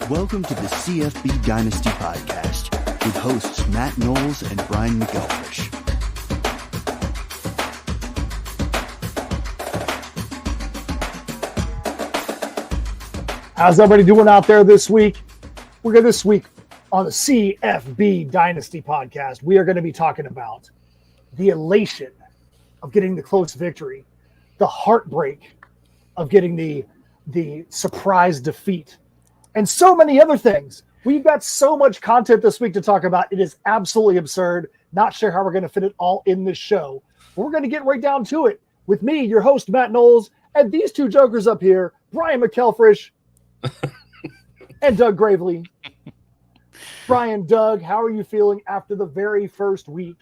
Welcome to the CFB Dynasty Podcast with hosts Matt Knowles and Brian McElfresh. How's everybody doing out there this week? This week on the CFB Dynasty Podcast, we are going to be talking about the elation of getting the close victory, the heartbreak of getting the surprise defeat, and so many other things. We've got so much content this week to talk about. It is absolutely absurd. Not sure how we're going to fit it all in this show. But we're going to get right down to it with me, your host, Matt Knowles, and these two jokers up here, Brian McElfresh and Doug Gravely. Brian, Doug, how are you feeling after the very first week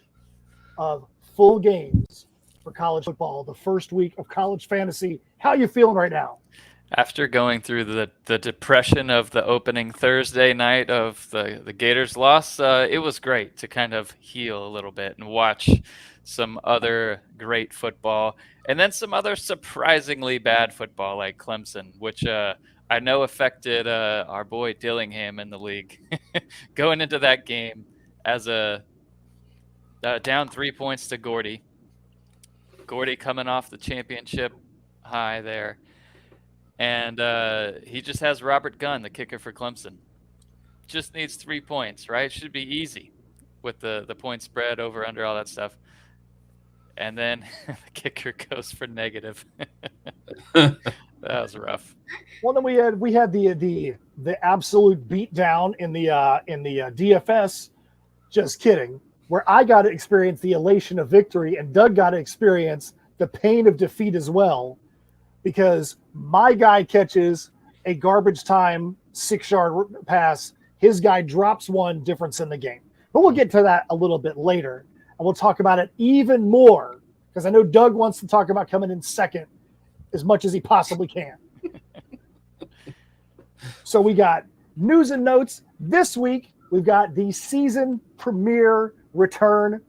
of full games for college football, the first week of college fantasy? How are you feeling right now? After going through the depression of the opening Thursday night of the Gators loss, it was great to kind of heal a little bit and watch some other great football and then some other surprisingly bad football like Clemson, which I know affected our boy Dillingham in the league. Going into that game as a down 3 points to Gordy. Gordy coming off the championship high there. And he just has Robert Gunn, the kicker for Clemson. Just needs 3 points, right? Should be easy with the point spread, over, under, all that stuff. And then the kicker goes for negative. That was rough. Well, then we had the absolute beatdown in the DFS. Just kidding. Where I got to experience the elation of victory, and Doug got to experience the pain of defeat as well, because my guy catches a garbage time 6-yard pass. His guy drops one, difference in the game. But we'll get to that a little bit later, and we'll talk about it even more, because I know Doug wants to talk about coming in second as much as he possibly can. So we got news and notes. This week, we've got the season premiere return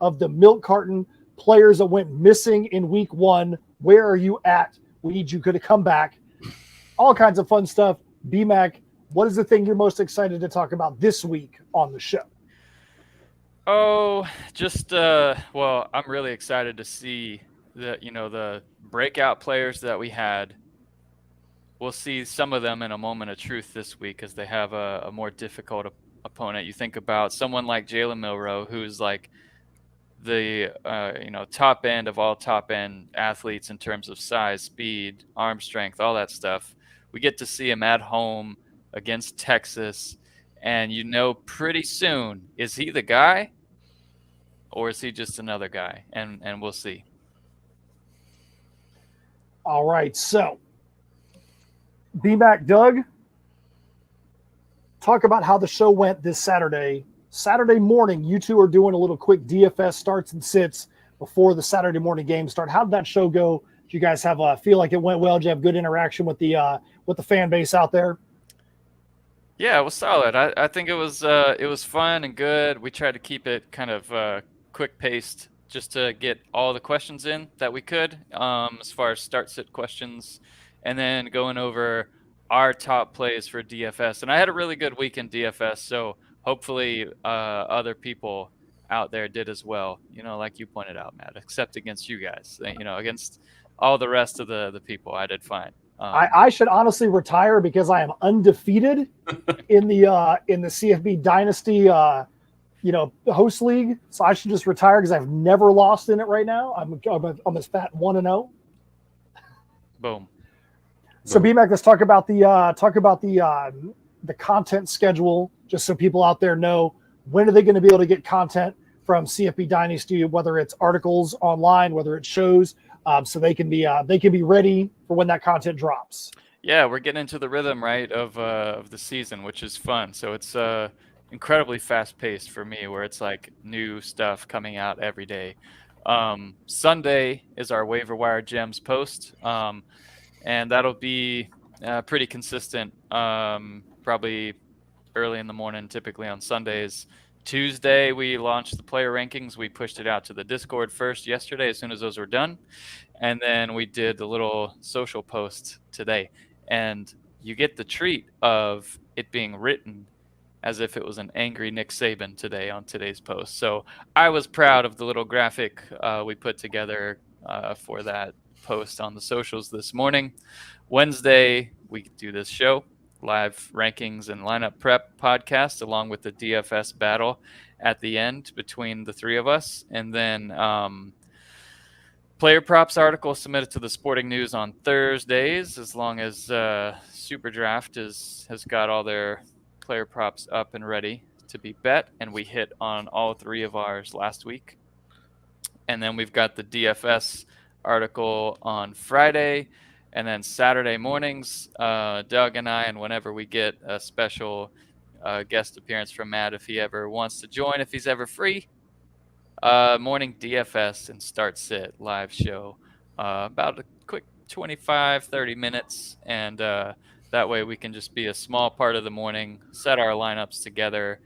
of the milk carton players that went missing in week 1. Where are you at? We need you to come back. All kinds of fun stuff. BMAC, what is the thing you're most excited to talk about this week on the show? Oh, just well, I'm really excited to see the breakout players that we had. We'll see some of them in a moment of truth this week as they have a more difficult opponent. You think about someone like Jalen Milroe, who's like the top end of all top end athletes in terms of size, speed, arm strength, all that stuff. We get to see him at home against Texas, and pretty soon, is he the guy or is he just another guy? And we'll see. All right, so BMAC, Doug, talk about how the show went this Saturday. Saturday morning, you two are doing a little quick DFS starts and sits before the Saturday morning game start. How did that show go? Did you guys feel like it went well? Did you have good interaction with the fan base out there? Yeah, it was solid. I think it was fun and good. We tried to keep it kind of quick paced just to get all the questions in that we could, as far as start sit questions, and then going over our top plays for DFS. And I had a really good week in DFS, so hopefully other people out there did as well, like you pointed out, Matt, except against you guys. Against all the rest of the people, I did fine. I should honestly retire because I am undefeated in the CFB Dynasty host league. So I should just retire because I've never lost in it right now. I'm as fat 1-0. Boom. So BMAC, let's talk about the content schedule, just so people out there know when are they going to be able to get content from CFB Dynasty, whether it's articles online, whether it's shows, so they can be ready for when that content drops. Yeah, we're getting into the rhythm, right, of the season, which is fun. So it's incredibly fast paced for me, where it's like new stuff coming out every day. Sunday is our waiver wire gems post, and that'll be pretty consistent. Probably early in the morning, typically on Sundays. Tuesday, we launched the player rankings. We pushed it out to the Discord first yesterday as soon as those were done. And then we did the little social post today. And you get the treat of it being written as if it was an angry Nick Saban today on today's post. So I was proud of the little graphic we put together for that post on the socials this morning. Wednesday, we do this show, live rankings and lineup prep podcast, along with the DFS battle at the end between the three of us. And then player props article submitted to the Sporting News on Thursdays, as long as Super Draft has got all their player props up and ready to be bet, and we hit on all three of ours last week. And then we've got the DFS article on Friday, and then Saturday mornings, Doug and I, and whenever we get a special guest appearance from Matt, if he ever wants to join, if he's ever free, morning DFS and start sit live show, about a quick 25-30 minutes, and that way we can just be a small part of the morning, set our lineups together,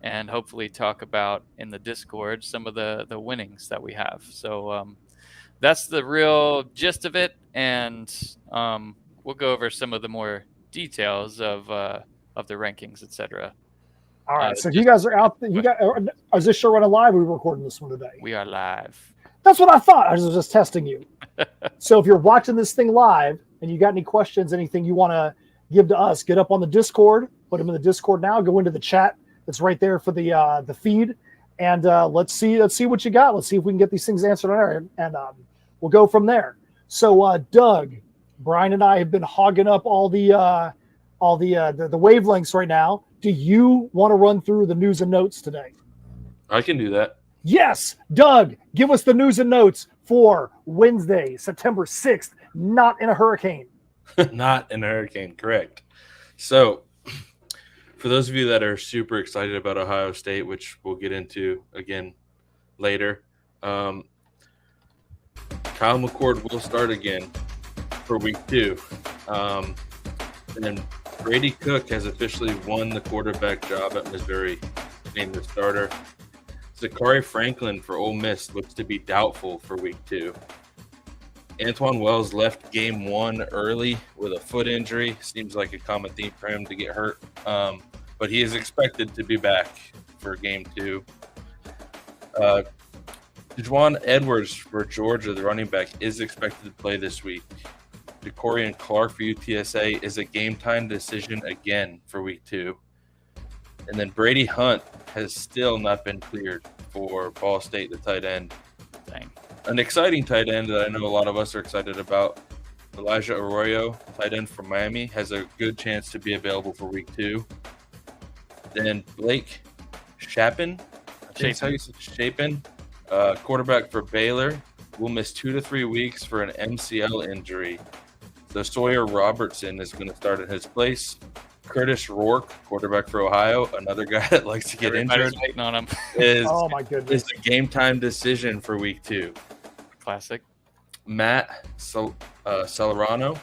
and hopefully talk about in the Discord some of the winnings that we have. So that's the real gist of it, and we'll go over some of the more details of the rankings, etc. All right, so if you guys are out there, is this show running live, or are we recording this one today? We are live. That's what I thought. I was just testing you. So if you're watching this thing live and you got any questions, anything you want to give to us, get up on the Discord, put them in the Discord now, go into the chat that's right there for the feed, and let's see what you got. Let's see if we can get these things answered on air, and we'll go from there. So Doug, Brian, and I have been hogging up all the wavelengths right now. Do you want to run through the news and notes today? I can do that. Yes, Doug, give us the news and notes for Wednesday, September 6th, not in a hurricane. Not in a hurricane, correct. So, for those of you that are super excited about Ohio State, which we'll get into again later, Kyle McCord will start again for week 2. And Brady Cook has officially won the quarterback job at Missouri, named the starter. Zachary Franklin for Ole Miss looks to be doubtful for week 2. Antoine Wells left game 1 early with a foot injury. Seems like a common theme for him to get hurt. But he is expected to be back for game 2. DeJuan Edwards for Georgia, the running back, is expected to play this week. DeCorian Clark for UTSA is a game-time decision again for week 2. And then Brady Hunt has still not been cleared for Ball State, the tight end. Dang. An exciting tight end that I know a lot of us are excited about, Elijah Arroyo, tight end from Miami, has a good chance to be available for week 2. Then Blake Shapen, quarterback for Baylor, will miss 2 to 3 weeks for an MCL injury. So Sawyer Robertson is going to start in his place. Curtis Rourke, quarterback for Ohio, another guy that likes to get injured, waiting on him. Oh my goodness, is a game-time decision for week 2. Classic. Matt Celerano,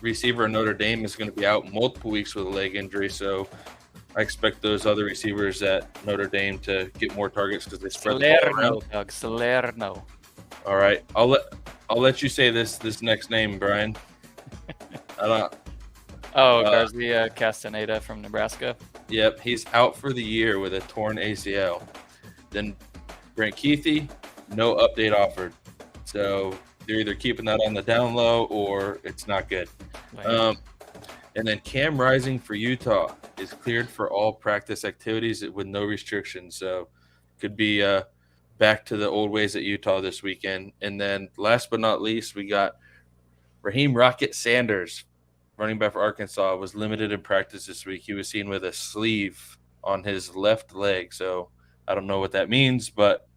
receiver in Notre Dame, is going to be out multiple weeks with a leg injury. So I expect those other receivers at Notre Dame to get more targets because they spread the ball around. Doug, Salerno. All right, I'll let you say this next name, Brian. Garcia Castaneda from Nebraska. Yep, he's out for the year with a torn ACL. Then Brent Keithy, no update offered. So they're either keeping that on the down low or it's not good. And then Cam Rising for Utah is cleared for all practice activities with no restrictions. So could be back to the old ways at Utah this weekend. And then last but not least, we got Raheem Rocket Sanders, running back for Arkansas, was limited in practice this week. He was seen with a sleeve on his left leg. So I don't know what that means, but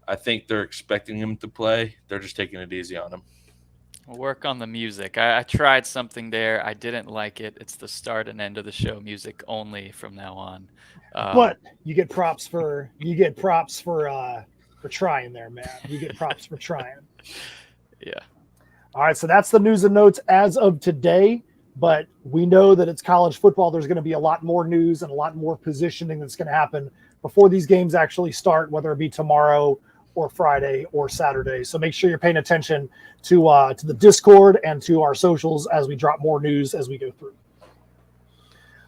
I think they're expecting him to play. They're just taking it easy on him. We'll work on the music. I tried something there. I didn't like it. It's the start and end of the show music only from now on. But you get props for trying there, man. You get props for trying. Yeah. All right, so that's the news and notes as of today. But we know that it's college football. There's going to be a lot more news and a lot more positioning that's going to happen before these games actually start, whether it be tomorrow or Friday or Saturday. So make sure you're paying attention to the Discord and to our socials as we drop more news as we go through.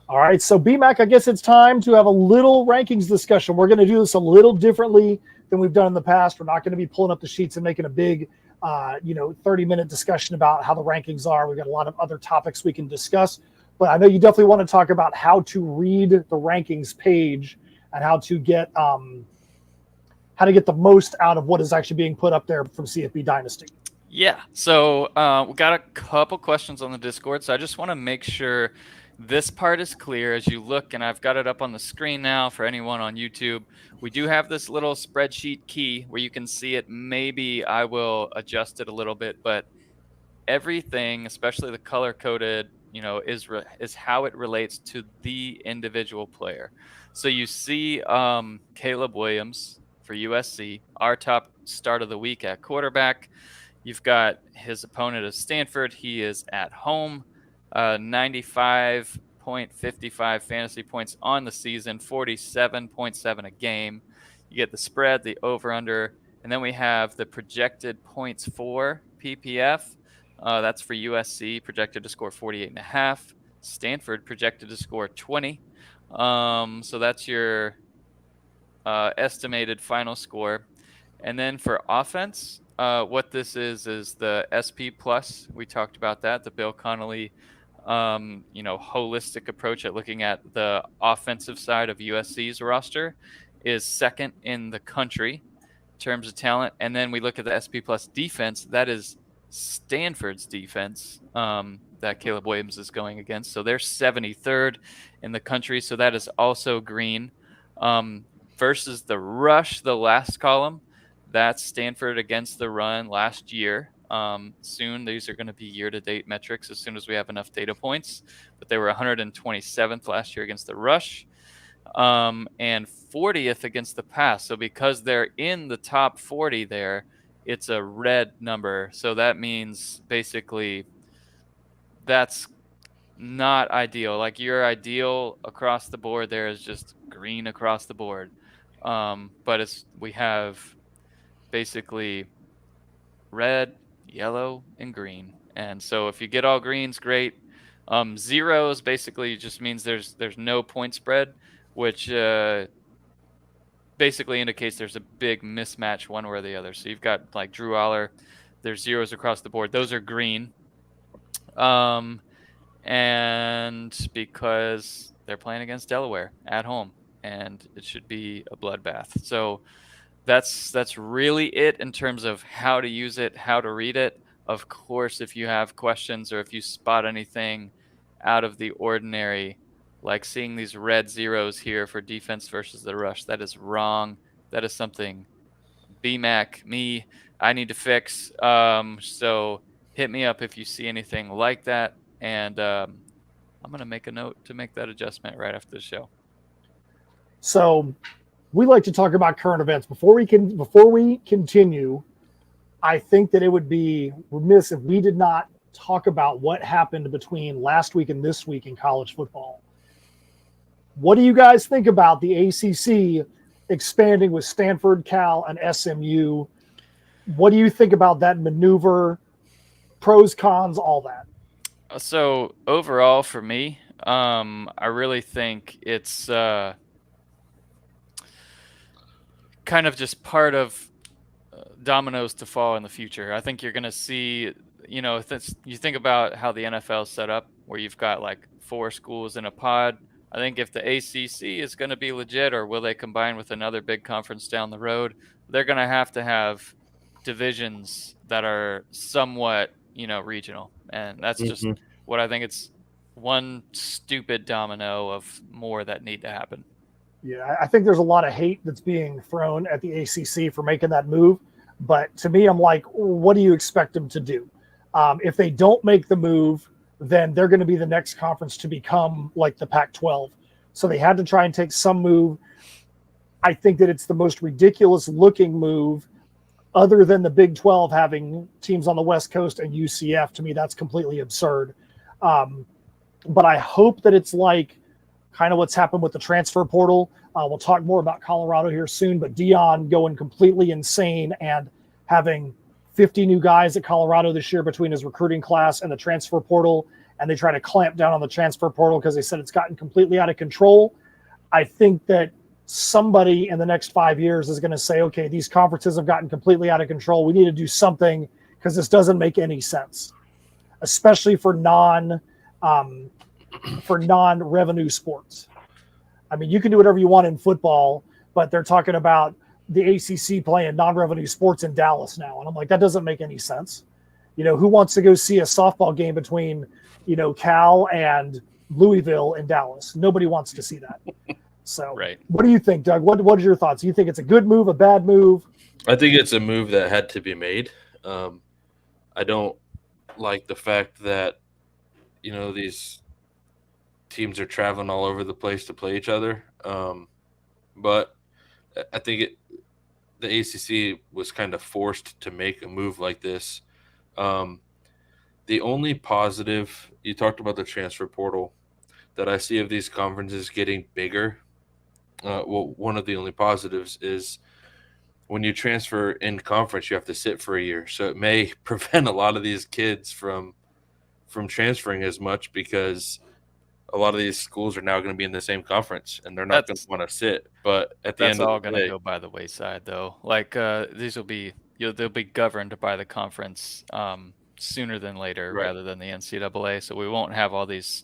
All right, so BMAC, I guess it's time to have a little rankings discussion. We're going to do this a little differently than we've done in the past. We're not going to be pulling up the sheets and making a big, 30-minute discussion about how the rankings are. We've got a lot of other topics we can discuss, but I know you definitely want to talk about how to read the rankings page and how to get the most out of what is actually being put up there from CFB Dynasty. Yeah, so we got a couple questions on the Discord, so I just want to make sure this part is clear as you look, and I've got it up on the screen now for anyone on YouTube. We do have this little spreadsheet key where you can see it. Maybe I will adjust it a little bit, but everything, especially the color-coded, is how it relates to the individual player. So you see Caleb Williams for USC, our top start of the week at quarterback. You've got his opponent is Stanford. He is at home. 95.55 fantasy points on the season, 47.7 a game. You get the spread, the over-under, and then we have the projected points for PPF. That's for USC, projected to score 48.5. Stanford projected to score 20. So that's your estimated final score. And then for offense, what this is the SP Plus. We talked about that, the Bill Connolly holistic approach at looking at the offensive side of USC's roster is second in the country in terms of talent. And then we look at the SP Plus defense. That is Stanford's defense that Caleb Williams is going against. So they're 73rd in the country. So that is also green. Versus the rush, the last column, that's Stanford against the run last year. Soon, these are going to be year-to-date metrics as soon as we have enough data points. But they were 127th last year against the rush and 40th against the pass. So because they're in the top 40 there, it's a red number. So that means basically that's not ideal. Like your ideal across the board there is just green across the board. But we have basically red, yellow, and green. And so if you get all greens, great. Zeros basically just means there's no point spread, which basically indicates there's a big mismatch one way or the other. So you've got like Drew Aller, there's zeros across the board. Those are green. And because they're playing against Delaware at home, and it should be a bloodbath. So that's really it in terms of how to use it, how to read it. Of course, if you have questions or if you spot anything out of the ordinary, like seeing these red zeros here for defense versus the rush, that is wrong. That is something BMAC, I need to fix. So hit me up if you see anything like that. And I'm going to make a note to make that adjustment right after the show. So we like to talk about current events. Before we continue, I think that it would be remiss if we did not talk about what happened between last week and this week in college football. What do you guys think about the ACC expanding with Stanford, Cal, and SMU? What do you think about that maneuver? Pros, cons, all that. So overall for me, I really think it's kind of just part of dominoes to fall in the future. I think you're going to see, you think about how the NFL is set up, where you've got like 4 schools in a pod. I think if the ACC is going to be legit, or will they combine with another big conference down the road, they're going to have divisions that are somewhat, regional. And that's just what I think. It's one stupid domino of more that need to happen. Yeah, I think there's a lot of hate that's being thrown at the ACC for making that move. But to me, I'm like, what do you expect them to do? If they don't make the move, then they're going to be the next conference to become like the Pac-12. So they had to try and take some move. I think that it's the most ridiculous looking move other than the Big 12 having teams on the West Coast and UCF. To me, that's completely absurd. But I hope that it's like kind of what's happened with the transfer portal. We'll talk more about Colorado here soon, but Dion going completely insane and having 50 new guys at Colorado this year between his recruiting class and the transfer portal, and they try to clamp down on the transfer portal because they said it's gotten completely out of control. I think that somebody in the next 5 years is going to say, okay, these conferences have gotten completely out of control. We need to do something because this doesn't make any sense, especially for non-revenue sports. I mean, you can do whatever you want in football, but they're talking about the ACC playing non-revenue sports in Dallas now. And I'm like, that doesn't make any sense. Who wants to go see a softball game between, Cal and Louisville in Dallas? Nobody wants to see that. So right. What do you think, Doug? What are your thoughts? Do you think it's a good move, a bad move? I think it's a move that had to be made. I don't like the fact that, these teams are traveling all over the place to play each other. But I think the ACC was kind of forced to make a move like this. The only positive, you talked about the transfer portal, that I see of these conferences getting bigger. One of the only positives is when you transfer in conference, you have to sit for a year. So it may prevent a lot of these kids from transferring as much because a lot of these schools are now going to be in the same conference and they're not going to want to sit. But at the end of the day, that's all going to go by the wayside, though. Like these will be, they'll be governed by the conference sooner than later, right, rather than the NCAA. So we won't have all these.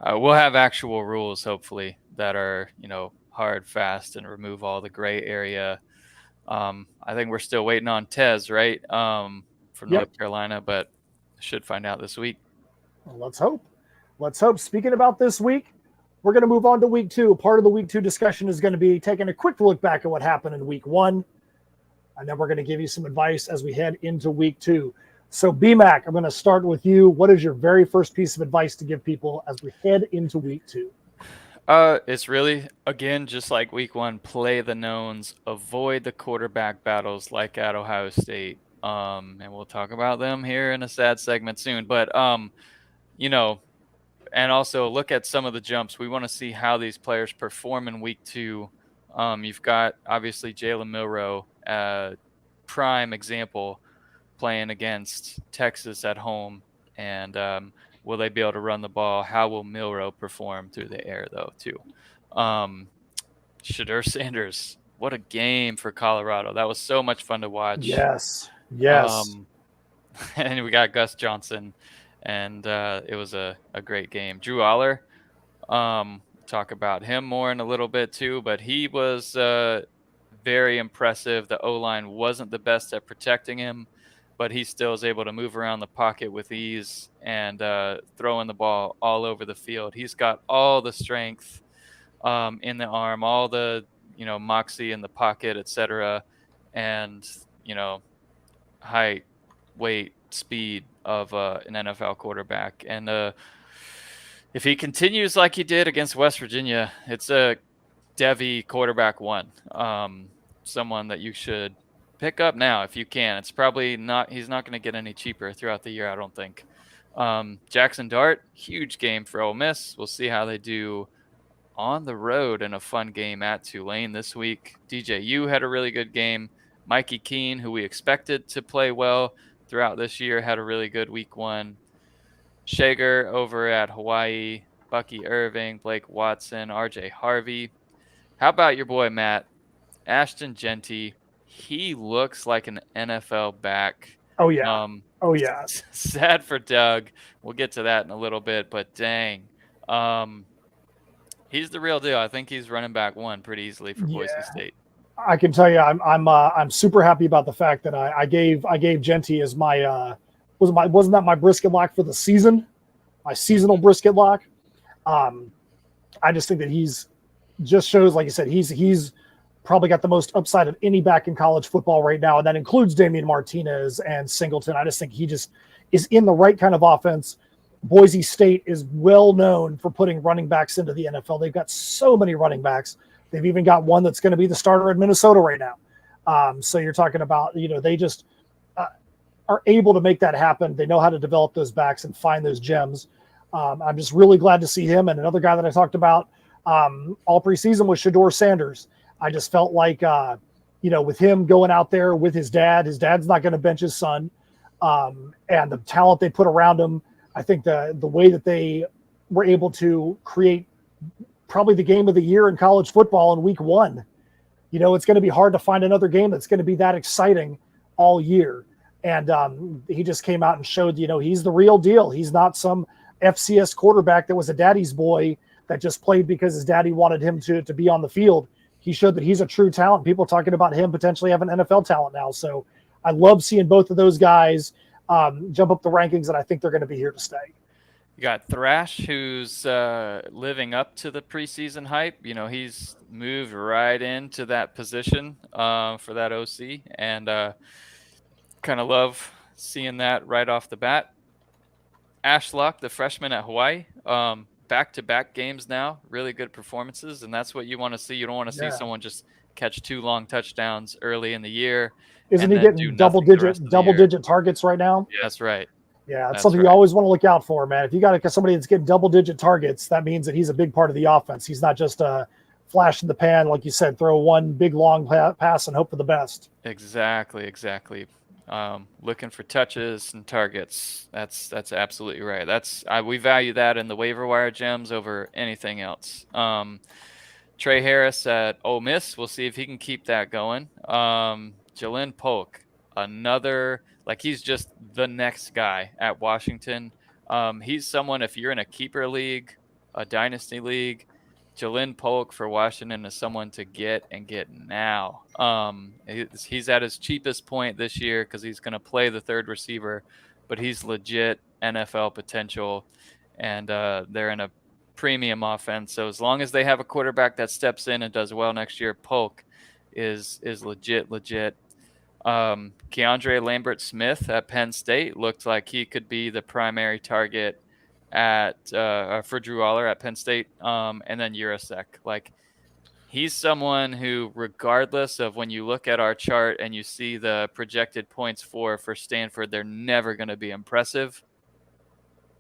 We'll have actual rules, hopefully, that are hard, fast, and remove all the gray area. I think we're still waiting on Tez, right, from North Carolina, but should find out this week. Well, let's hope. Speaking about this week, we're going to move on to week 2. Part of the week 2 discussion is going to be taking a quick look back at what happened in week 1, and then we're going to give you some advice as we head into week 2. So, BMAC, I'm going to start with you. What is your very first piece of advice to give people as we head into week 2? It's really, again, just like week 1, play the knowns, avoid the quarterback battles like at Ohio State. And we'll talk about them here in a sad segment soon. But, and also look at some of the jumps. We want to see how these players perform in week 2. You've got, obviously, Jalen Milroe, prime example, playing against Texas at home. And will they be able to run the ball? How will Milroe perform through the air, though, too? Shedeur Sanders, what a game for Colorado. That was so much fun to watch. Yes. And we got Gus Johnson, and it was a great game. Drew Aller, talk about him more in a little bit, too, but he was very impressive. The O-line wasn't the best at protecting him, but he still is able to move around the pocket with ease and throwing the ball all over the field. He's got all the strength in the arm, all the, moxie in the pocket, etc., and, height, weight, speed of an NFL quarterback. And if he continues like he did against West Virginia, it's a Devy quarterback 1, someone that you should pick up now if you can. It's probably not, he's not going to get any cheaper throughout the year, I don't think. Jackson Dart, huge game for Ole Miss. We'll see how they do on the road in a fun game at Tulane this week. DJU had a really good game. Mikey Keene, who we expected to play well throughout this year, had a really good week 1. Shager over at Hawaii, Bucky Irving, Blake Watson, RJ Harvey. How about your boy, Matt? Ashton Genty. He looks like an NFL back. Oh, yeah. Sad for Doug. We'll get to that in a little bit, but dang. He's the real deal. I think he's running back 1 pretty easily for Boise State. I can tell you, I'm super happy about the fact that I gave Genty as my wasn't that my brisket lock for the season, my seasonal brisket lock. I just think that he's just shows, like you said, he's probably got the most upside of any back in college football right now, and that includes Damian Martinez and Singleton. I just think he just is in the right kind of offense. Boise State is well known for putting running backs into the NFL. They've got so many running backs. They've even got one that's going to be the starter in Minnesota right now. So you're talking about, they just are able to make that happen. They know how to develop those backs and find those gems. I'm just really glad to see him. And another guy that I talked about all preseason was Shedeur Sanders. I just felt like, with him going out there with his dad's not going to bench his son. And the talent they put around him, I think the way that they were able to create probably the game of the year in college football in week 1. It's going to be hard to find another game that's going to be that exciting all year. And he just came out and showed, he's the real deal. He's not some FCS quarterback that was a daddy's boy that just played because his daddy wanted him to be on the field. He showed that he's a true talent. People are talking about him potentially having NFL talent now. So I love seeing both of those guys jump up the rankings, and I think they're going to be here to stay. You got Thrash, who's living up to the preseason hype. He's moved right into that position for that OC, and kind of love seeing that right off the bat. Ashlock, the freshman at Hawaii, back-to-back games now, really good performances, and that's what you want to see. You don't want to see someone just catch 2 long touchdowns early in the year. Isn't he getting double-digit targets right now? Yeah, that's right. Yeah, that's something you always want to look out for, man. If you got somebody that's getting double-digit targets, that means that he's a big part of the offense. He's not just a flash in the pan, like you said, throw one big long pass and hope for the best. Exactly. Looking for touches and targets. That's absolutely right. We value that in the waiver wire gems over anything else. Trey Harris at Ole Miss. We'll see if he can keep that going. Jalen Polk, another. He's just the next guy at Washington. He's someone, if you're in a keeper league, a dynasty league, Jalen Polk for Washington is someone to get now. He's at his cheapest point this year because he's going to play the third receiver, but he's legit NFL potential, and they're in a premium offense. So as long as they have a quarterback that steps in and does well next year, Polk is legit. Keandre Lambert-Smith at Penn State looked like he could be the primary target for Drew Aller at Penn State, and then Urasek. He's someone who, regardless of when you look at our chart and you see the projected points for Stanford, they're never going to be impressive,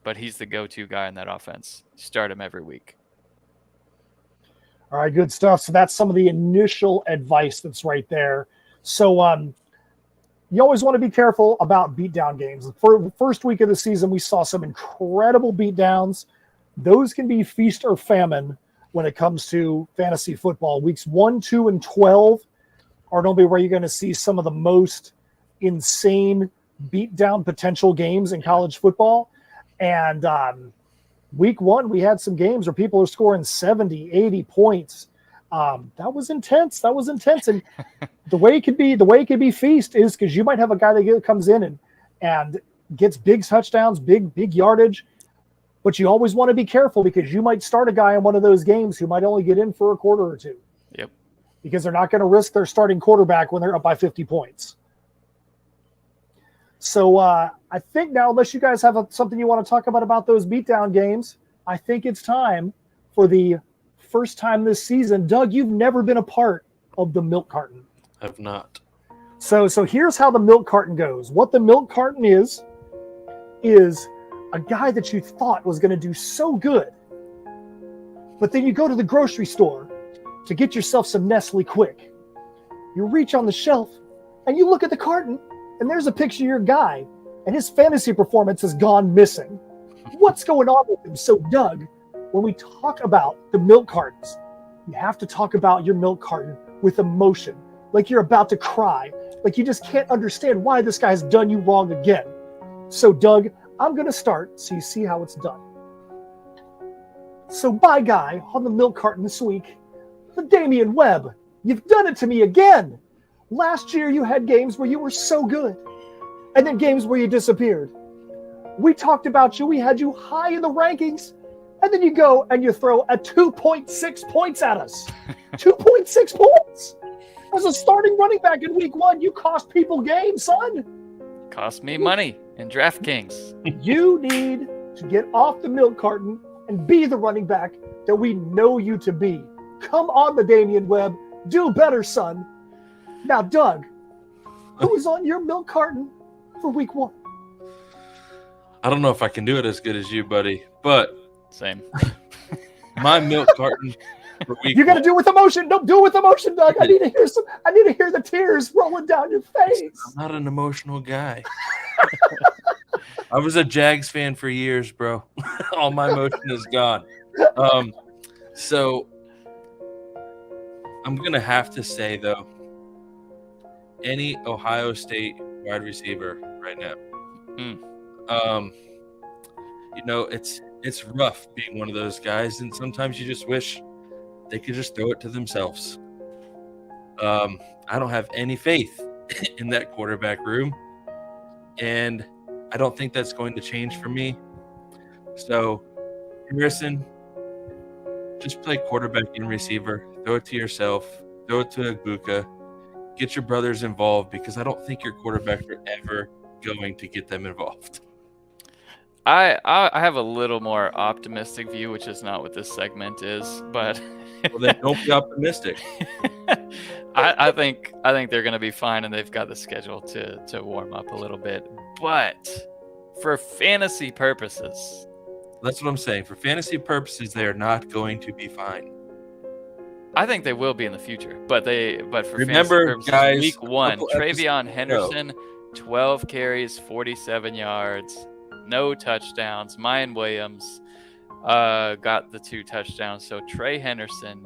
but he's the go-to guy in that offense. Start him every week. All right, good stuff. So that's some of the initial advice that's right there. So you always want to be careful about beatdown games. For the first week of the season, we saw some incredible beatdowns. Those can be feast or famine when it comes to fantasy football. Weeks 1, 2, and 12 are normally where you're going to see some of the most insane beatdown potential games in college football. And week 1, we had some games where people are scoring 70, 80 points. That was intense. And the way it could be feast is because you might have a guy that comes in and gets big touchdowns, big yardage, but you always want to be careful because you might start a guy in one of those games who might only get in for a quarter or two. Yep. Because they're not going to risk their starting quarterback when they're up by 50 points. So I think now, unless you guys have something you want to talk about those beatdown games, I think it's time for the first time this season. Doug, you've never been a part of the milk carton. Have not. So here's how the milk carton goes. What the milk carton is a guy that you thought was going to do so good, but then you go to the grocery store to get yourself some Nestle Quick. You reach on the shelf and you look at the carton and there's a picture of your guy and his fantasy performance has gone missing. What's going on with him? So Doug, when we talk about the milk cartons, you have to talk about your milk carton with emotion, like you're about to cry, like you just can't understand why this guy's done you wrong again. So Doug, I'm going to start so you see how it's done. So my guy on the milk carton this week, the Damian Webb, you've done it to me again. Last year you had games where you were so good, and then games where you disappeared. We talked about you, we had you high in the rankings, and then you go and you throw a 2.6 points at us. 2.6 points. As a starting running back in week 1, you cost people games, son. Cost me money in DraftKings. You need to get off the milk carton and be the running back that we know you to be. Come on, the Damian Webb. Do better, son. Now, Doug, who is on your milk carton for week 1? I don't know if I can do it as good as you, buddy, but same. My milk carton for week You got to do it with emotion. Don't do it with emotion, Doug. I need to hear the tears rolling down your face. I'm not an emotional guy. I was a Jags fan for years, bro. All my emotion is gone. So I'm going to have to say, though, any Ohio State wide receiver right now. It's rough being one of those guys, and sometimes you just wish they could just throw it to themselves. I don't have any faith in that quarterback room, and I don't think that's going to change for me. So, Harrison, just play quarterback and receiver. Throw it to yourself. Throw it to Aguka. Get your brothers involved, because I don't think your quarterbacks are ever going to get them involved. I have a little more optimistic view, which is not what this segment is, but well, then don't be optimistic. I think they're going to be fine, and they've got the schedule to warm up a little bit. But for fantasy purposes, that's what I'm saying. For fantasy purposes, they are not going to be fine. I think they will be in the future, but for remember, fantasy purposes, guys, week 1, Travion Henderson, 12 carries, 47 yards, no touchdowns. Mayan Williams got the 2 touchdowns. So Trey Henderson,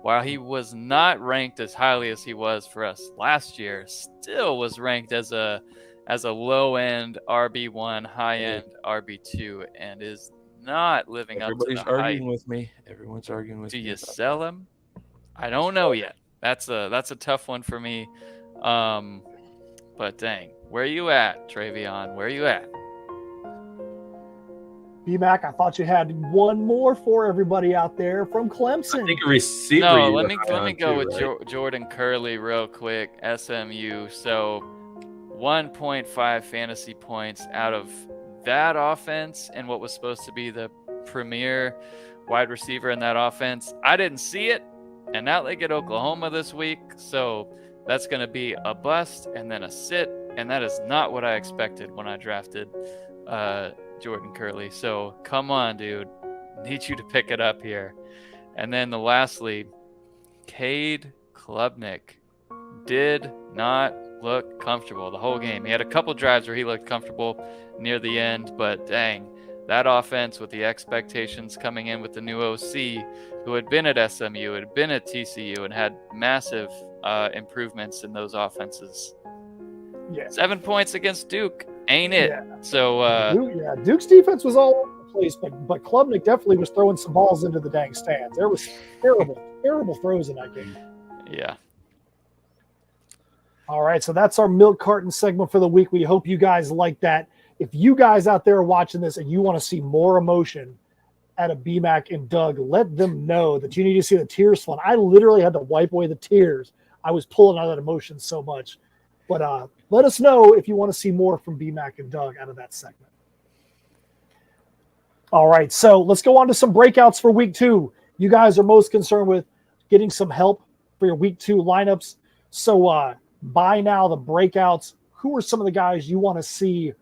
while he was not ranked as highly as he was for us last year, still was ranked as a low-end RB1, high-end RB2, and is not living up to the hype. Everybody's arguing with me. Everyone's arguing with me. Do you sell him? I don't know yet. That's a tough one for me. But dang, where are you at, Travion? Where are you at? B-Mac, I thought you had one more for everybody out there from Clemson. I think a receiver. No, let me go with Jordan Curley real quick. SMU. So 1.5 fantasy points out of that offense, and what was supposed to be the premier wide receiver in that offense. I didn't see it, and now they get Oklahoma this week, so that's going to be a bust and then a sit, and that is not what I expected when I drafted Jordan Curley. So come on, dude. Need you to pick it up here. And then lastly, Cade Klubnik did not look comfortable the whole game. He had a couple drives where he looked comfortable near the end, but dang, that offense with the expectations coming in with the new OC who had been at SMU, had been at TCU, and had massive improvements in those offenses. Yeah. 7 points against Duke. Ain't it? Yeah. So Duke's defense was all over the place, but Klubnik definitely was throwing some balls into the dang stands. There was terrible throws in that game. Yeah. All right, so that's our milk carton segment for the week. We hope you guys like that. If you guys out there are watching this and you want to see more emotion out of BMAC and Doug, let them know that you need to see the tears flowing. I literally had to wipe away the tears. I was pulling out that emotion so much. But let us know if you want to see more from BMAC and Doug out of that segment. All right, so let's go on to some breakouts for week 2. You guys are most concerned with getting some help for your week 2 lineups. So by now, the breakouts, who are some of the guys you want to see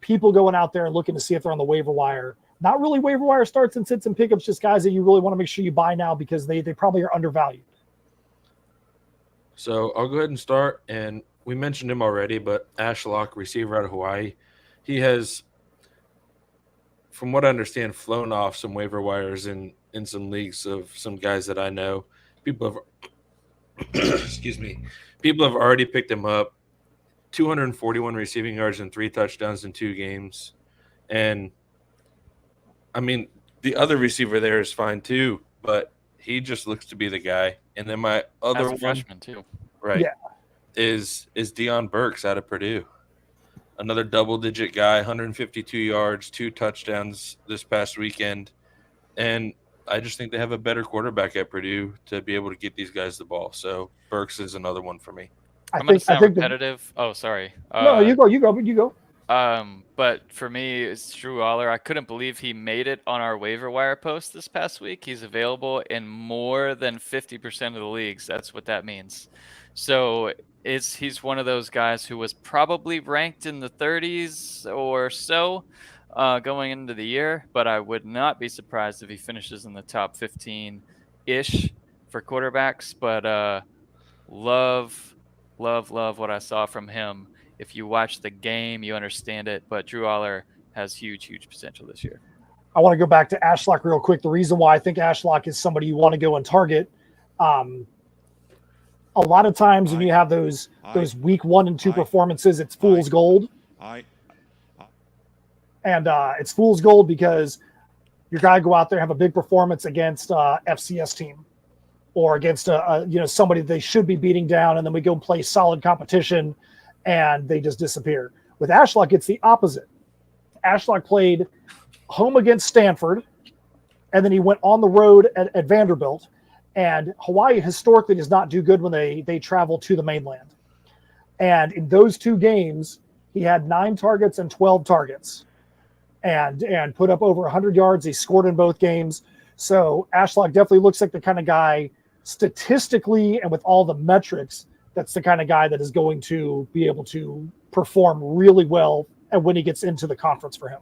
people going out there and looking to see if they're on the waiver wire? Not really waiver wire starts and sits and pickups, just guys that you really want to make sure you buy now because they probably are undervalued. So I'll go ahead and start, and we mentioned him already, but Ashlock, receiver out of Hawaii, he has, from what I understand, flown off some waiver wires in some leagues of some guys that I know. People have, excuse me, people have already picked him up. 241 receiving yards and 3 touchdowns in 2 games. And, I mean, the other receiver there is fine too, but he just looks to be the guy. And then my other one, freshman too, right? Yeah, is Deion Burks out of Purdue, another double-digit guy, 152 yards, 2 touchdowns this past weekend, and I just think they have a better quarterback at Purdue to be able to get these guys the ball. So Burks is another one for me. I'm going to sound repetitive. Sorry. No, you go. But for me, it's Drew Aller. I couldn't believe he made it on our waiver wire post this past week. He's available in more than 50% of the leagues. That's what that means. So he's one of those guys who was probably ranked in the 30s or so going into the year, but I would not be surprised if he finishes in the top 15-ish for quarterbacks. But love what I saw from him if you watch the game, you understand it. But Drew Aller has huge potential this year. I want to go back to Ashlock real quick. The reason why I think Ashlock is somebody you want to go and target, a lot of times when you have those week 1 and 2 performances, it's fool's gold. And it's fool's gold because your guy go out there, have a big performance against FCS team or against somebody they should be beating down, and then we go and play solid competition and they just disappear. With Ashlock, it's the opposite. Ashlock played home against Stanford, and then he went on the road at Vanderbilt. And Hawaii historically does not do good when they travel to the mainland. And in those 2 games, he had 9 targets and 12 targets and put up over 100 yards. He scored in both games. So Ashlock definitely looks like the kind of guy statistically and with all the metrics, that's the kind of guy that is going to be able to perform really well and when he gets into the conference for him.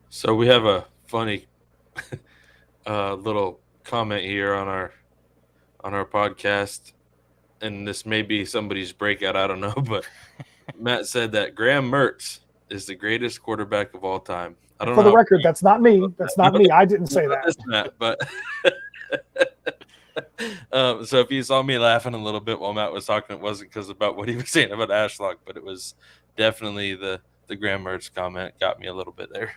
So we have a funny little comment here on our podcast, and this may be somebody's breakout, I don't know, but Matt said that Graham Mertz is the greatest quarterback of all time. I don't know. For the record, that's not me. That's not me. I didn't say that. Matt, but so if you saw me laughing a little bit while Matt was talking, it wasn't because about what he was saying about Ashlock, but it was definitely the Graham Mertz comment got me a little bit there.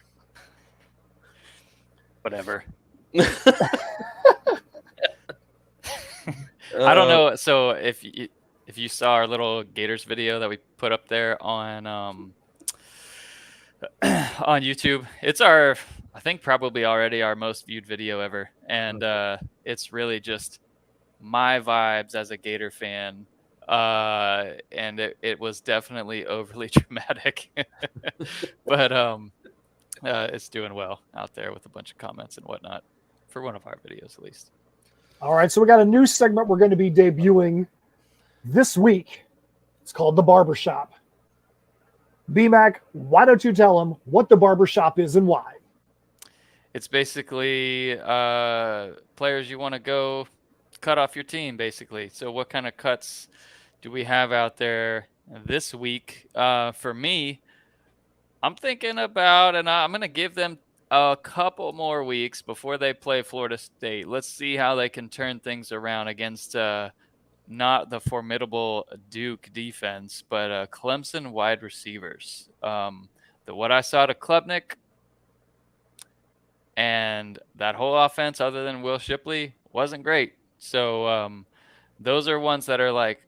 Whatever. I don't know. So if you saw our little Gators video that we put up there on YouTube, it's I think probably already our most viewed video ever, and it's really just my vibes as a Gator fan, and it was definitely overly dramatic, but it's doing well out there with a bunch of comments and whatnot for one of our videos at least. All right, so we got a new segment we're going to be debuting this week. It's called The Barbershop. B-Mac, why don't you tell them what The Barbershop is and why? It's basically players you want to go cut off your team, basically. So what kind of cuts do we have out there this week? For me, I'm thinking about, and I'm going to give them a couple more weeks before they play Florida State. Let's see how they can turn things around against not the formidable Duke defense, but Clemson wide receivers. What I saw to Klubnik and that whole offense, other than Will Shipley, wasn't great. So those are ones that are like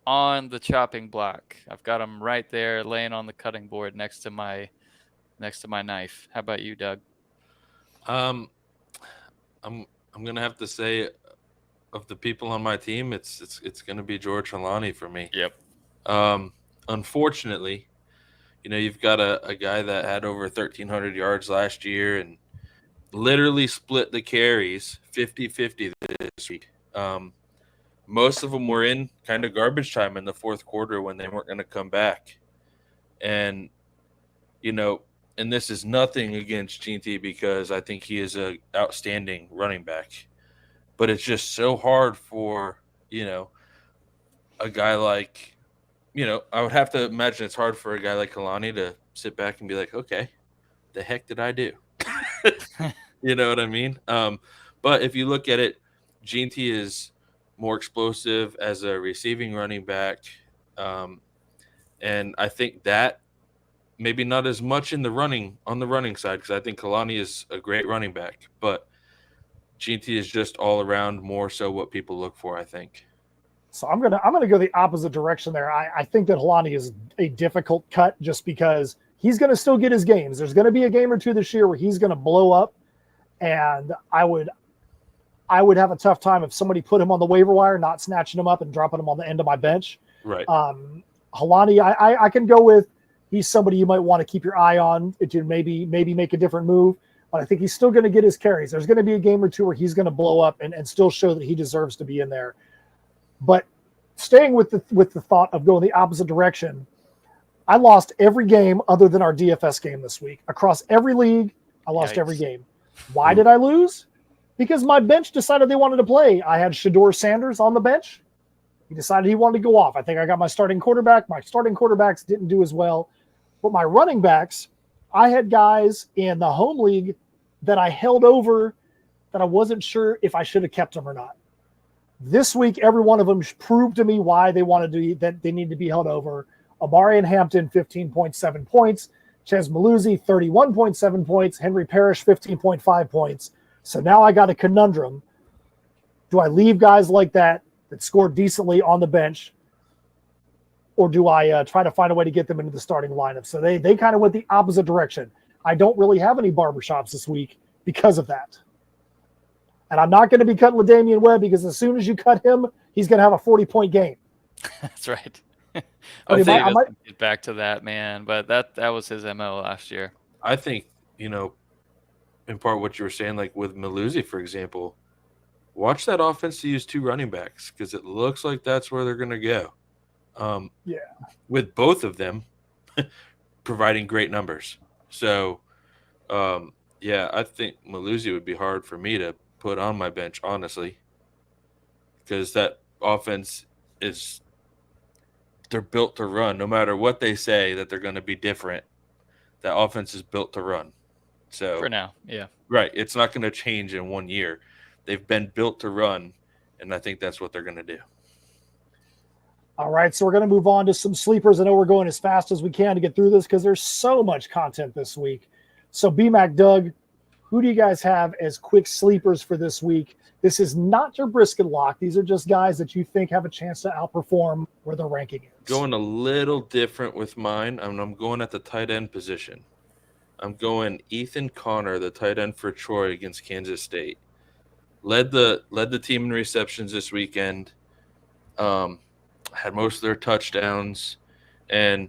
on the chopping block. I've got them right there, laying on the cutting board next to my knife. How about you, Doug? I'm gonna have to say, of the people on my team, it's gonna be George Holani for me. Yep. Unfortunately, you've got a guy that had over 1,300 yards last year and literally split the carries 50-50 this week. Most of them were in kind of garbage time in the fourth quarter when they weren't going to come back. And, and this is nothing against Ginty because I think he is an outstanding running back. But it's just so hard for, a guy like, I would have to imagine it's hard for a guy like Kalani to sit back and be like, okay, the heck did I do? You know what I mean? But if you look at it, Ginty is more explosive as a receiving running back. And I think that maybe not as much on the running side, because I think Kalani is a great running back, but Ginty is just all around more so what people look for, I think. So I'm gonna go the opposite direction there. I think that Holani is a difficult cut just because he's gonna still get his games. There's gonna be a game or two this year where he's gonna blow up, and I would have a tough time if somebody put him on the waiver wire, not snatching him up and dropping him on the end of my bench. Right. Holani, I can go with. He's somebody you might want to keep your eye on to maybe make a different move. But I think he's still going to get his carries. There's going to be a game or two where he's going to blow up and still show that he deserves to be in there. But staying with the thought of going the opposite direction, I lost every game other than our DFS game this week. Across every league, I lost every game. Why did I lose? Because my bench decided they wanted to play. I had Shador Sanders on the bench. He decided he wanted to go off. I think I got my starting quarterback. My starting quarterbacks didn't do as well. But my running backs, I had guys in the home league that I held over that I wasn't sure if I should have kept them or not. This week, every one of them proved to me why they wanted to, that they need to be held over. Amari and Hampton, 15.7 points. Ches Maluzzi, 31.7 points. Henry Parrish, 15.5 points. So now I got a conundrum. Do I leave guys like that scored decently on the bench, or do I try to find a way to get them into the starting lineup? So they kind of went the opposite direction. I don't really have any barbershops this week because of that. And I'm not going to be cutting LaDamian Webb because as soon as you cut him, he's going to have a 40-point game. That's right. Hopefully I might get back to that, man. But that was his MO last year. I think, in part what you were saying, like with Maluzzi, for example, watch that offense to use two running backs because it looks like that's where they're going to go. With both of them providing great numbers. So, I think Maluzzi would be hard for me to put on my bench, honestly, because that offense they're built to run. No matter what they say that they're going to be different, that offense is built to run. So for now, yeah. Right. It's not going to change in 1 year. They've been built to run, and I think that's what they're going to do. All right, so we're going to move on to some sleepers. I know we're going as fast as we can to get through this because there's so much content this week. So BMAC, Doug, who do you guys have as quick sleepers for this week? This is not your brisket lock. These are just guys that you think have a chance to outperform where the ranking is. Going a little different with mine. I'm going at the tight end position. I'm going Ethan Connor, the tight end for Troy against Kansas State. Led the team in receptions this weekend. Had most of their touchdowns, and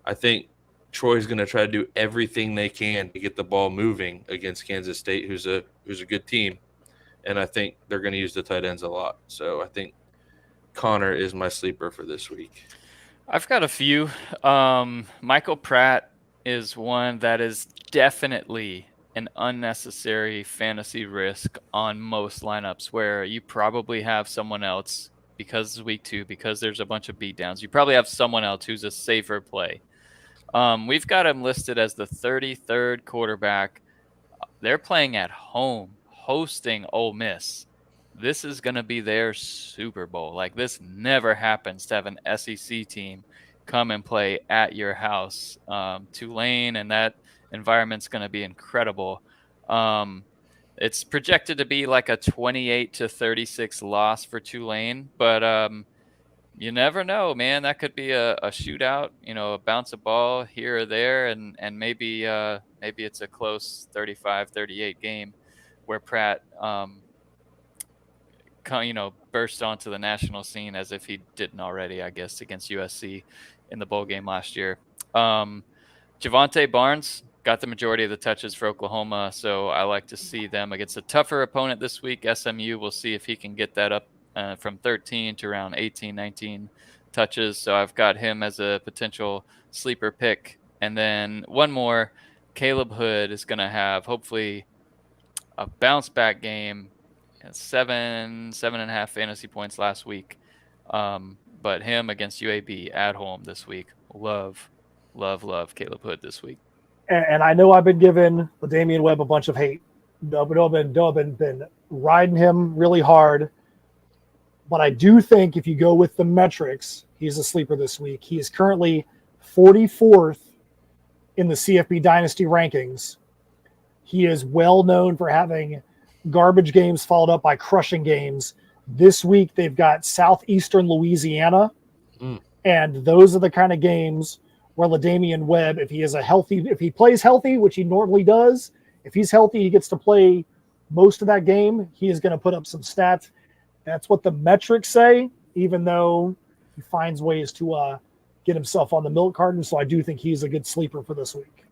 I think Troy's going to try to do everything they can to get the ball moving against Kansas State, who's a good team, and I think they're going to use the tight ends a lot. So I think Connor is my sleeper for this week. I've got a few. Michael Pratt is one that is definitely an unnecessary fantasy risk on most lineups where you probably have someone else because it's week 2, because there's a bunch of beatdowns. You probably have someone else who's a safer play. We've got him listed as the 33rd quarterback. They're playing at home, hosting Ole Miss. This is going to be their Super Bowl. Like, this never happens to have an SEC team come and play at your house. Tulane and that environment's going to be incredible. It's projected to be like a 28-36 loss for Tulane, but you never know, man. That could be a shootout, a bounce a ball here or there, and maybe it's a close 35-38 game where Pratt burst onto the national scene as if he didn't already, I guess, against USC in the bowl game last year. Javonte Barnes got the majority of the touches for Oklahoma, so I like to see them against a tougher opponent this week. SMU, we'll see if he can get that up from 13 to around 18, 19 touches. So I've got him as a potential sleeper pick. And then one more, Caleb Hood is going to have hopefully a bounce back game, 7.5 fantasy points last week. But him against UAB at home this week. Love Caleb Hood this week. And I know I've been giving LaDamian Webb a bunch of hate. I've been riding him really hard. But I do think if you go with the metrics, he's a sleeper this week. He is currently 44th in the CFB Dynasty rankings. He is well known for having garbage games followed up by crushing games. This week they've got Southeastern Louisiana, and those are the kind of games where LaDamian Webb, if he plays healthy, which he normally does, if he's healthy, he gets to play most of that game. He is going to put up some stats. That's what the metrics say, even though he finds ways to get himself on the milk carton. So I do think he's a good sleeper for this week.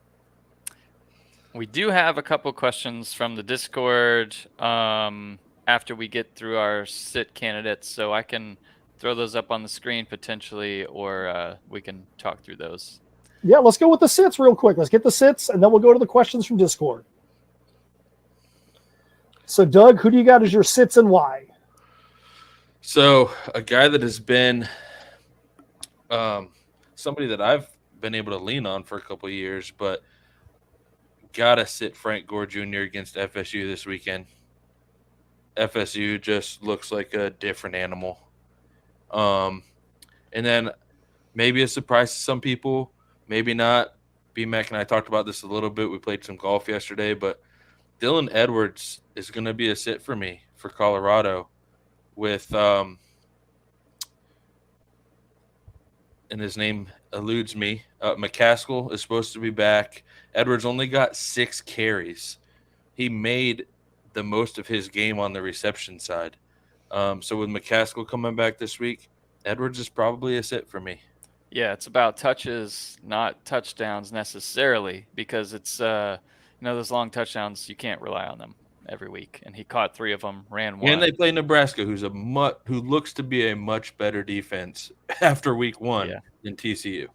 We do have a couple questions from the Discord after we get through our sit candidates, so I can throw those up on the screen potentially, or we can talk through those. Yeah, let's go with the sits real quick. Let's get the sits, and then we'll go to the questions from Discord. So, Doug, who do you got as your sits and why? So a guy that has been somebody that I've been able to lean on for a couple of years, but gotta sit Frank Gore Jr. against FSU this weekend. FSU just looks like a different animal. And then maybe a surprise to some people, maybe not. B-Mac and I talked about this a little bit. We played some golf yesterday, but Dylan Edwards is going to be a sit for me for Colorado with and his name eludes me. McCaskill is supposed to be back. Edwards only got 6 carries. He made the most of his game on the reception side. So with McCaskill coming back this week, Edwards is probably a sit for me. Yeah, it's about touches, not touchdowns necessarily, because it's those long touchdowns, you can't rely on them every week. And he caught 3 of them, ran 1. And they play Nebraska, who looks to be a much better defense after week 1 than TCU.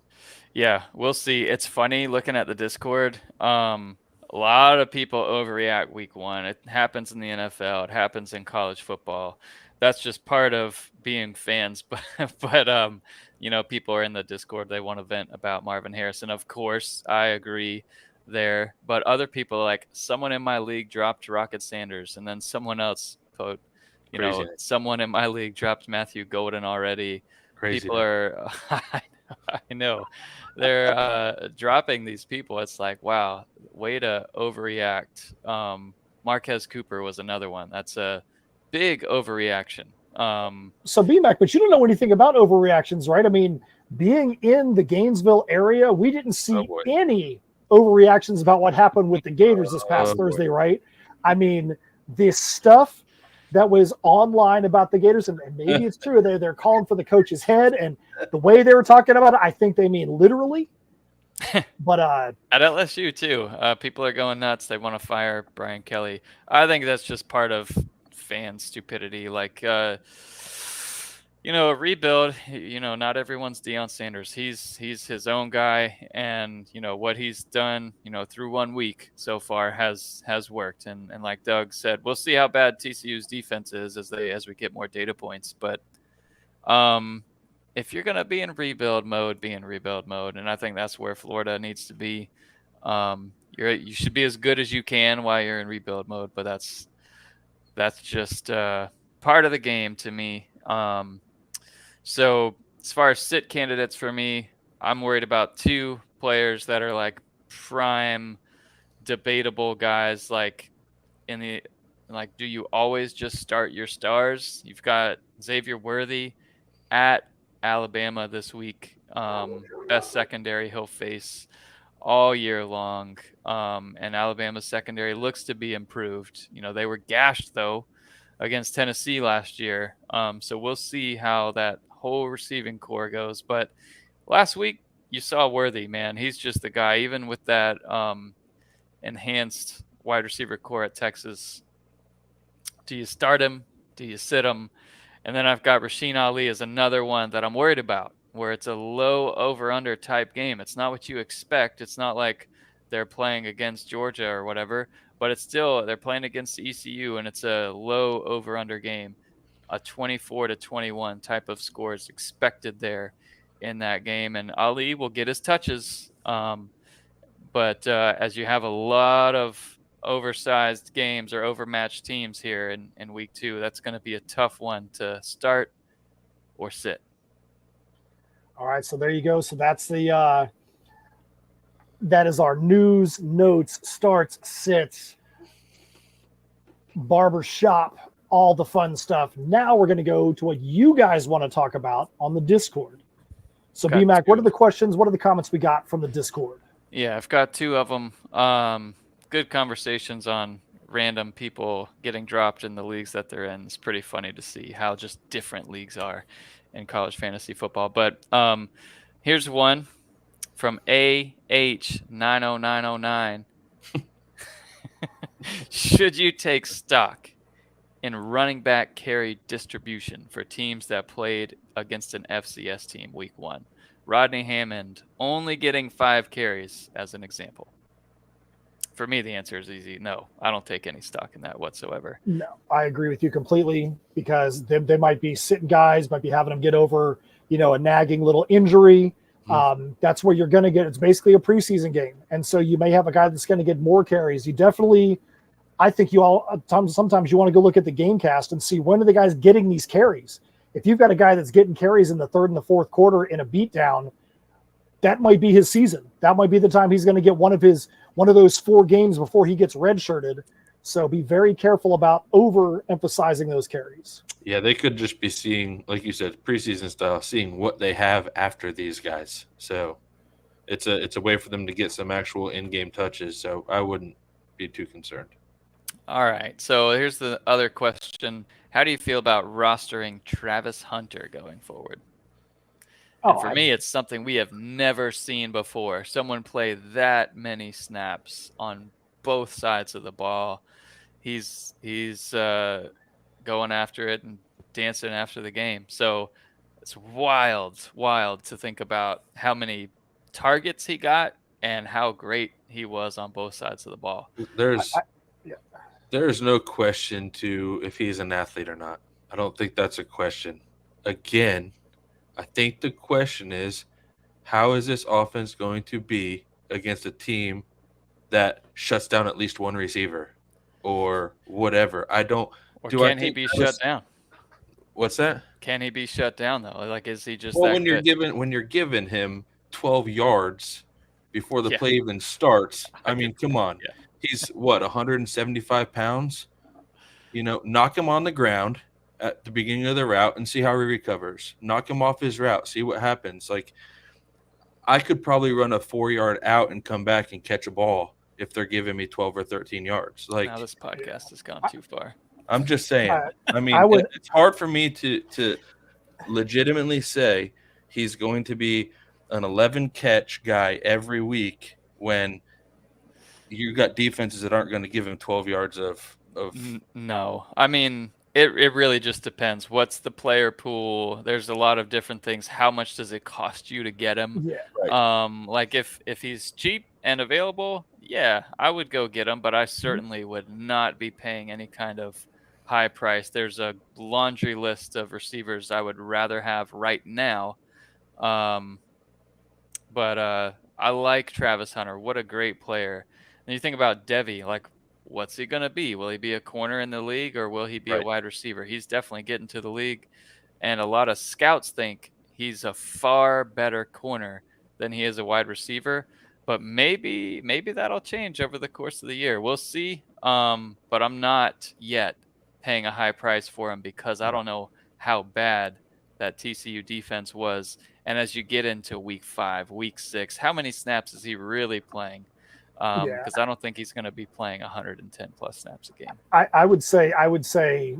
Yeah, we'll see. It's funny looking at the Discord. A lot of people overreact week 1. It happens in the NFL. It happens in college football. That's just part of being fans. But people are in the Discord. They want to vent about Marvin Harrison. Of course, I agree there. But other people, like someone in my league dropped Rocket Sanders, and then someone else someone in my league dropped Matthew Golden already. Crazy. People are I know. They're dropping these people. It's like, wow, way to overreact. Marquez Cooper was another one. That's a big overreaction. So B-Mac, but you don't know anything about overreactions, right? I mean, being in the Gainesville area, we didn't see any overreactions about what happened with the Gators this past Thursday, right? I mean, this stuff that was online about the Gators, and maybe it's true, they're calling for the coach's head, and the way they were talking about it, I think they mean literally. But at LSU too, people are going nuts. They want to fire Brian Kelly. I think that's just part of fan stupidity. Like, a rebuild. Not everyone's Deion Sanders. He's his own guy, and what he's done, through 1 week so far has worked. And like Doug said, we'll see how bad TCU's defense is as we get more data points. But if you're gonna be in rebuild mode, be in rebuild mode, and I think that's where Florida needs to be. You should be as good as you can while you're in rebuild mode, but that's just part of the game to me. So as far as sit candidates for me, I'm worried about 2 players that are like prime debatable guys. Like do you always just start your stars? You've got Xavier Worthy at Alabama this week. Best secondary he'll face all year long. And Alabama's secondary looks to be improved. They were gashed though against Tennessee last year. So we'll see how that whole receiving core goes. But last week you saw Worthy, man. He's just the guy, even with that enhanced wide receiver core at Texas. Do you start him? Do you sit him? And then I've got Rasheen Ali as another one that I'm worried about, where it's a low over-under type game. It's not what you expect. It's not like they're playing against Georgia or whatever, but it's still, they're playing against ECU, and it's a low over-under game. A 24-21 type of score is expected there in that game, and Ali will get his touches. But as you have a lot of oversized games or overmatched teams here in week 2, that's going to be a tough one to start or sit. All right, so there you go. So that's that is our news, notes, starts, sits, barbershop, all the fun stuff. Now we're going to go to what you guys want to talk about on the Discord. So B-Mac, what are the questions? What are the comments we got from the Discord? Yeah, I've got 2 of them. Good conversations on random people getting dropped in the leagues that they're in. It's pretty funny to see how just different leagues are in college fantasy football. But here's one from AH90909. Should you take stock in running back carry distribution for teams that played against an FCS team week 1? Rodney Hammond only getting 5 carries as an example. for me, the answer is easy. No, I don't take any stock in that whatsoever. No, I agree with you completely, because they might be sitting guys, might be having them get over, a nagging little injury. That's where you're going to get. It's basically a preseason game. And so you may have a guy that's going to get more carries. You definitely, I think sometimes you want to go look at the game cast and see when are the guys getting these carries. If you've got a guy that's getting carries in the third and the fourth quarter in a beatdown, that might be his season. That might be the time he's going to get one of those 4 games before he gets redshirted. So be very careful about overemphasizing those carries. Yeah, they could just be seeing, like you said, preseason style, seeing what they have after these guys. So it's a way for them to get some actual in-game touches. So I wouldn't be too concerned. All right. So here's the other question. How do you feel about rostering Travis Hunter going forward? And for me, it's something we have never seen before. Someone play that many snaps on both sides of the ball. He's going after it and dancing after the game. So it's wild to think about how many targets he got and how great he was on both sides of the ball. There's no question to if he's an athlete or not. I don't think that's a question. Again, I think the question is, how is this offense going to be against a team that shuts down at least one receiver or whatever? Can he be shut down? What's that? Can he be shut down though? Like, is he just when you're giving him 12 yards before the play even starts? I mean, come on. Yeah. He's 175 pounds. Knock him on the ground at the beginning of the route and see how he recovers. Knock him off his route, see what happens. Like, I could probably run a 4-yard out and come back and catch a ball if they're giving me 12 or 13 yards. Like, now this podcast has gone too far. I'm just saying. It's hard for me to legitimately say he's going to be an 11 catch guy every week when you got defenses that aren't going to give him 12 yards of. No, I mean, it really just depends. What's the player pool? There's a lot of different things. How much does it cost you to get him? Yeah, right. Like if he's cheap and available, yeah, I would go get him, but I certainly would not be paying any kind of high price. There's a laundry list of receivers I would rather have right now. But I like Travis Hunter. What a great player. And you think about Devy, like, what's he going to be? Will he be a corner in the league or will he be a wide receiver? He's definitely getting to the league. And a lot of scouts think he's a far better corner than he is a wide receiver. But maybe that'll change over the course of the year. We'll see. But I'm not yet paying a high price for him because I don't know how bad that TCU defense was. And as you get into week 5, week 6, how many snaps is he really playing? Because I don't think he's going to be playing 110 plus snaps a game. I would say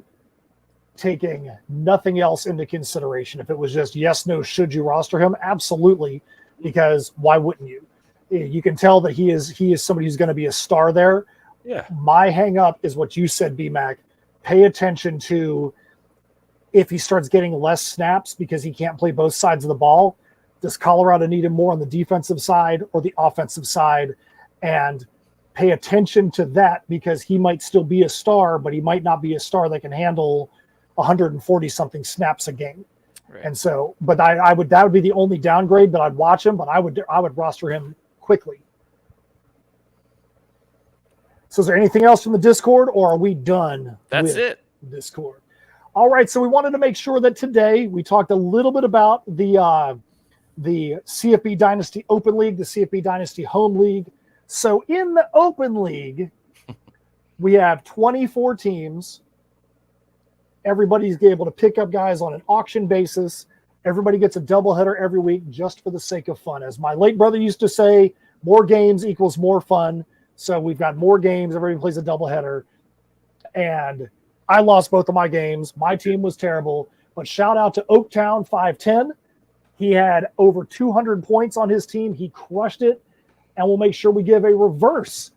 taking nothing else into consideration, if it was just yes, no, should you roster him? Absolutely, because why wouldn't you? You can tell that he is somebody who's going to be a star there. Yeah. My hang up is what you said, BMAC. Pay attention to if he starts getting less snaps because he can't play both sides of the ball. Does Colorado need him more on the defensive side or the offensive side? And pay attention to that because he might still be a star, but he might not be a star that can handle 140 something snaps a game. Right. And so, but that would be the only downgrade, but I'd watch him, but I would roster him quickly. So is there anything else from the Discord or are we done? That's it. Discord. All right. So we wanted to make sure that today we talked a little bit about the CFB Dynasty Open League, the CFB Dynasty Home League. So in the Open League, we have 24 teams. Everybody's able to pick up guys on an auction basis. Everybody gets a doubleheader every week just for the sake of fun. As my late brother used to say, more games equals more fun. So we've got more games. Everybody plays a doubleheader. And I lost both of my games. My team was terrible. But shout out to Oaktown 510. He had over 200 points on his team. He crushed it. And we'll make sure we give a reverse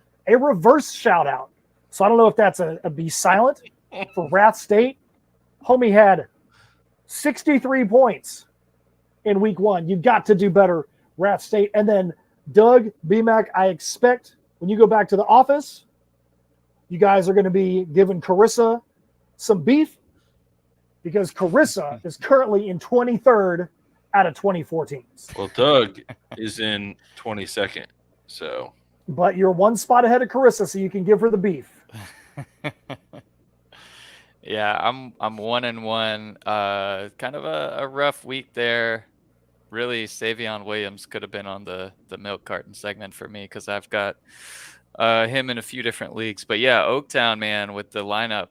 shout out. So I don't know if that's a be silent for Wrath State. Homie had 63 points in week 1. You got to do better, Wrath State. And then Doug, BMAC, I expect when you go back to the office, you guys are going to be giving Carissa some beef because Carissa is currently in 23rd out of 24 teams. Well, Doug is in 22nd, so. But you're one spot ahead of Carissa, so you can give her the beef. Yeah, I'm 1-1. Kind of a rough week there. Really, Savion Williams could have been on the milk carton segment for me because I've got him in a few different leagues. But yeah, Oaktown, man, with the lineup.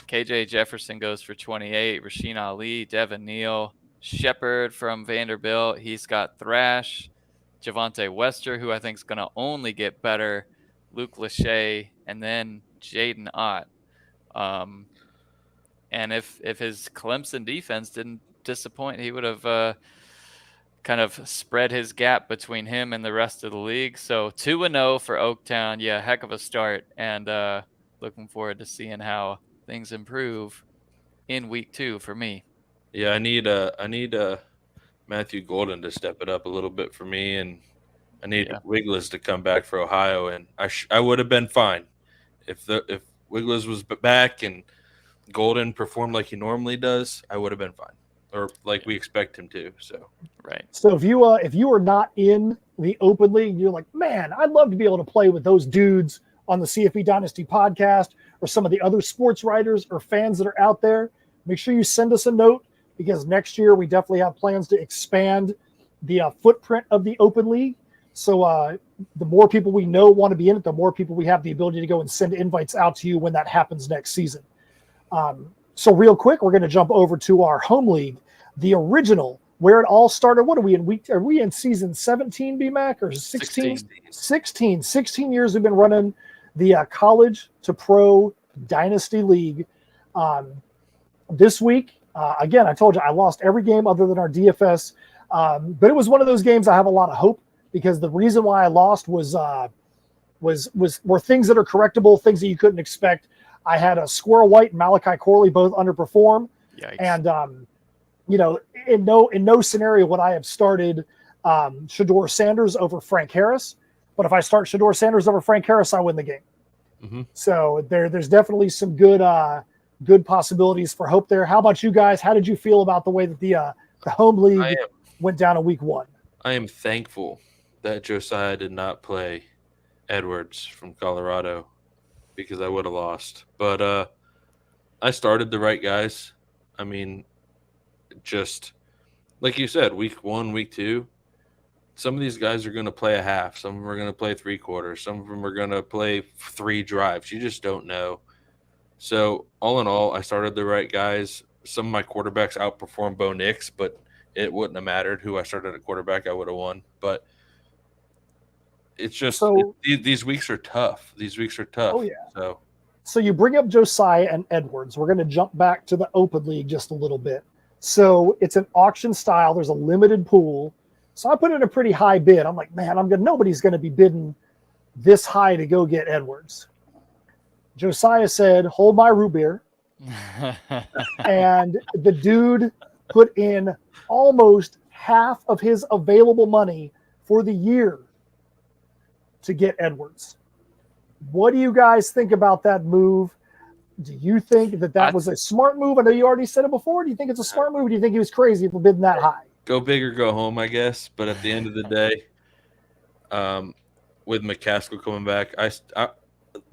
KJ Jefferson goes for 28, Rasheen Ali, Devin Neal, Shepard from Vanderbilt. He's got Thrash, Javonte Wester, who I think is going to only get better, Luke Lachey, and then Jaden Ott. And if his Clemson defense didn't disappoint, he would have kind of spread his gap between him and the rest of the league. So 2-0 for Oaktown. Yeah, heck of a start. And looking forward to seeing how things improve in week 2 for me. Yeah, I need Matthew Golden to step it up a little bit for me, and I need Wiggles to come back for Ohio, and I would have been fine if Wiggles was back and Golden performed like he normally does. I would have been fine, or like we expect him to. So right. So if you are not in the open league, you're like, man, I'd love to be able to play with those dudes on the CFB Dynasty podcast or some of the other sports writers or fans that are out there. Make sure you send us a note because next year we definitely have plans to expand the footprint of the open league. So the more people we know want to be in it, the more people we have the ability to go and send invites out to you when that happens next season. So real quick, we're going to jump over to our home league, the original, where it all started. What are we in are we in season 17, B-Mac, or 16? 16 years we've been running the College to Pro Dynasty League. This week, again, I told you I lost every game other than our DFS, but it was one of those games I have a lot of hope because the reason why I lost were things that are correctable, things that you couldn't expect. I had a Squirrel White and Malachi Corley both underperform. Yikes. And, in no scenario would I have started Shedeur Sanders over Frank Harris. But if I start Shedeur Sanders over Frank Harris, I win the game. Mm-hmm. So there's definitely some good possibilities for hope there. How about you guys? How did you feel about the way that the home league went down in week 1? I am thankful that Josiah did not play Edwards from Colorado because I would have lost. But I started the right guys. I mean, just like you said, week 1, week 2, some of these guys are going to play a half. Some of them are going to play 3/4. Some of them are going to play 3 drives. You just don't know. So all in all, I started the right guys. Some of my quarterbacks outperformed Bo Nix, but it wouldn't have mattered who I started at quarterback. I would have won. But it's just these weeks are tough. Oh, yeah. So you bring up Josiah and Edwards. We're going to jump back to the open league just a little bit. So it's an auction style. There's a limited pool. So I put in a pretty high bid. I'm like, man, nobody's going to be bidding this high to go get Edwards. Josiah said, hold my root beer. And the dude put in almost half of his available money for the year to get Edwards. What do you guys think about that move? Do you think that was a smart move? I know you already said it before. Do you think it's a smart move? Or do you think he was crazy for bidding that high? Go big or go home, I guess. But at the end of the day, with McCaskill coming back,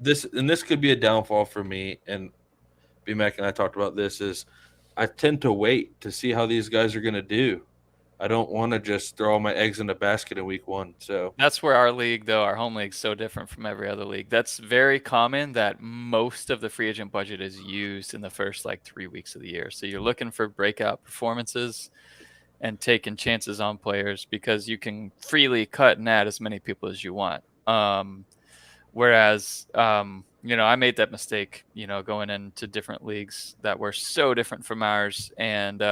this could be a downfall for me. And B-Mac and I talked about this. Is I tend to wait to see how these guys are going to do. I don't want to just throw all my eggs in a basket in week 1. So that's where our league, though, our home league, is so different from every other league. That's very common that most of the free agent budget is used in the first 3 weeks of the year. So you're looking for breakout performances and taking chances on players because you can freely cut and add as many people as you want. Whereas, I made that mistake, going into different leagues that were so different from ours. And,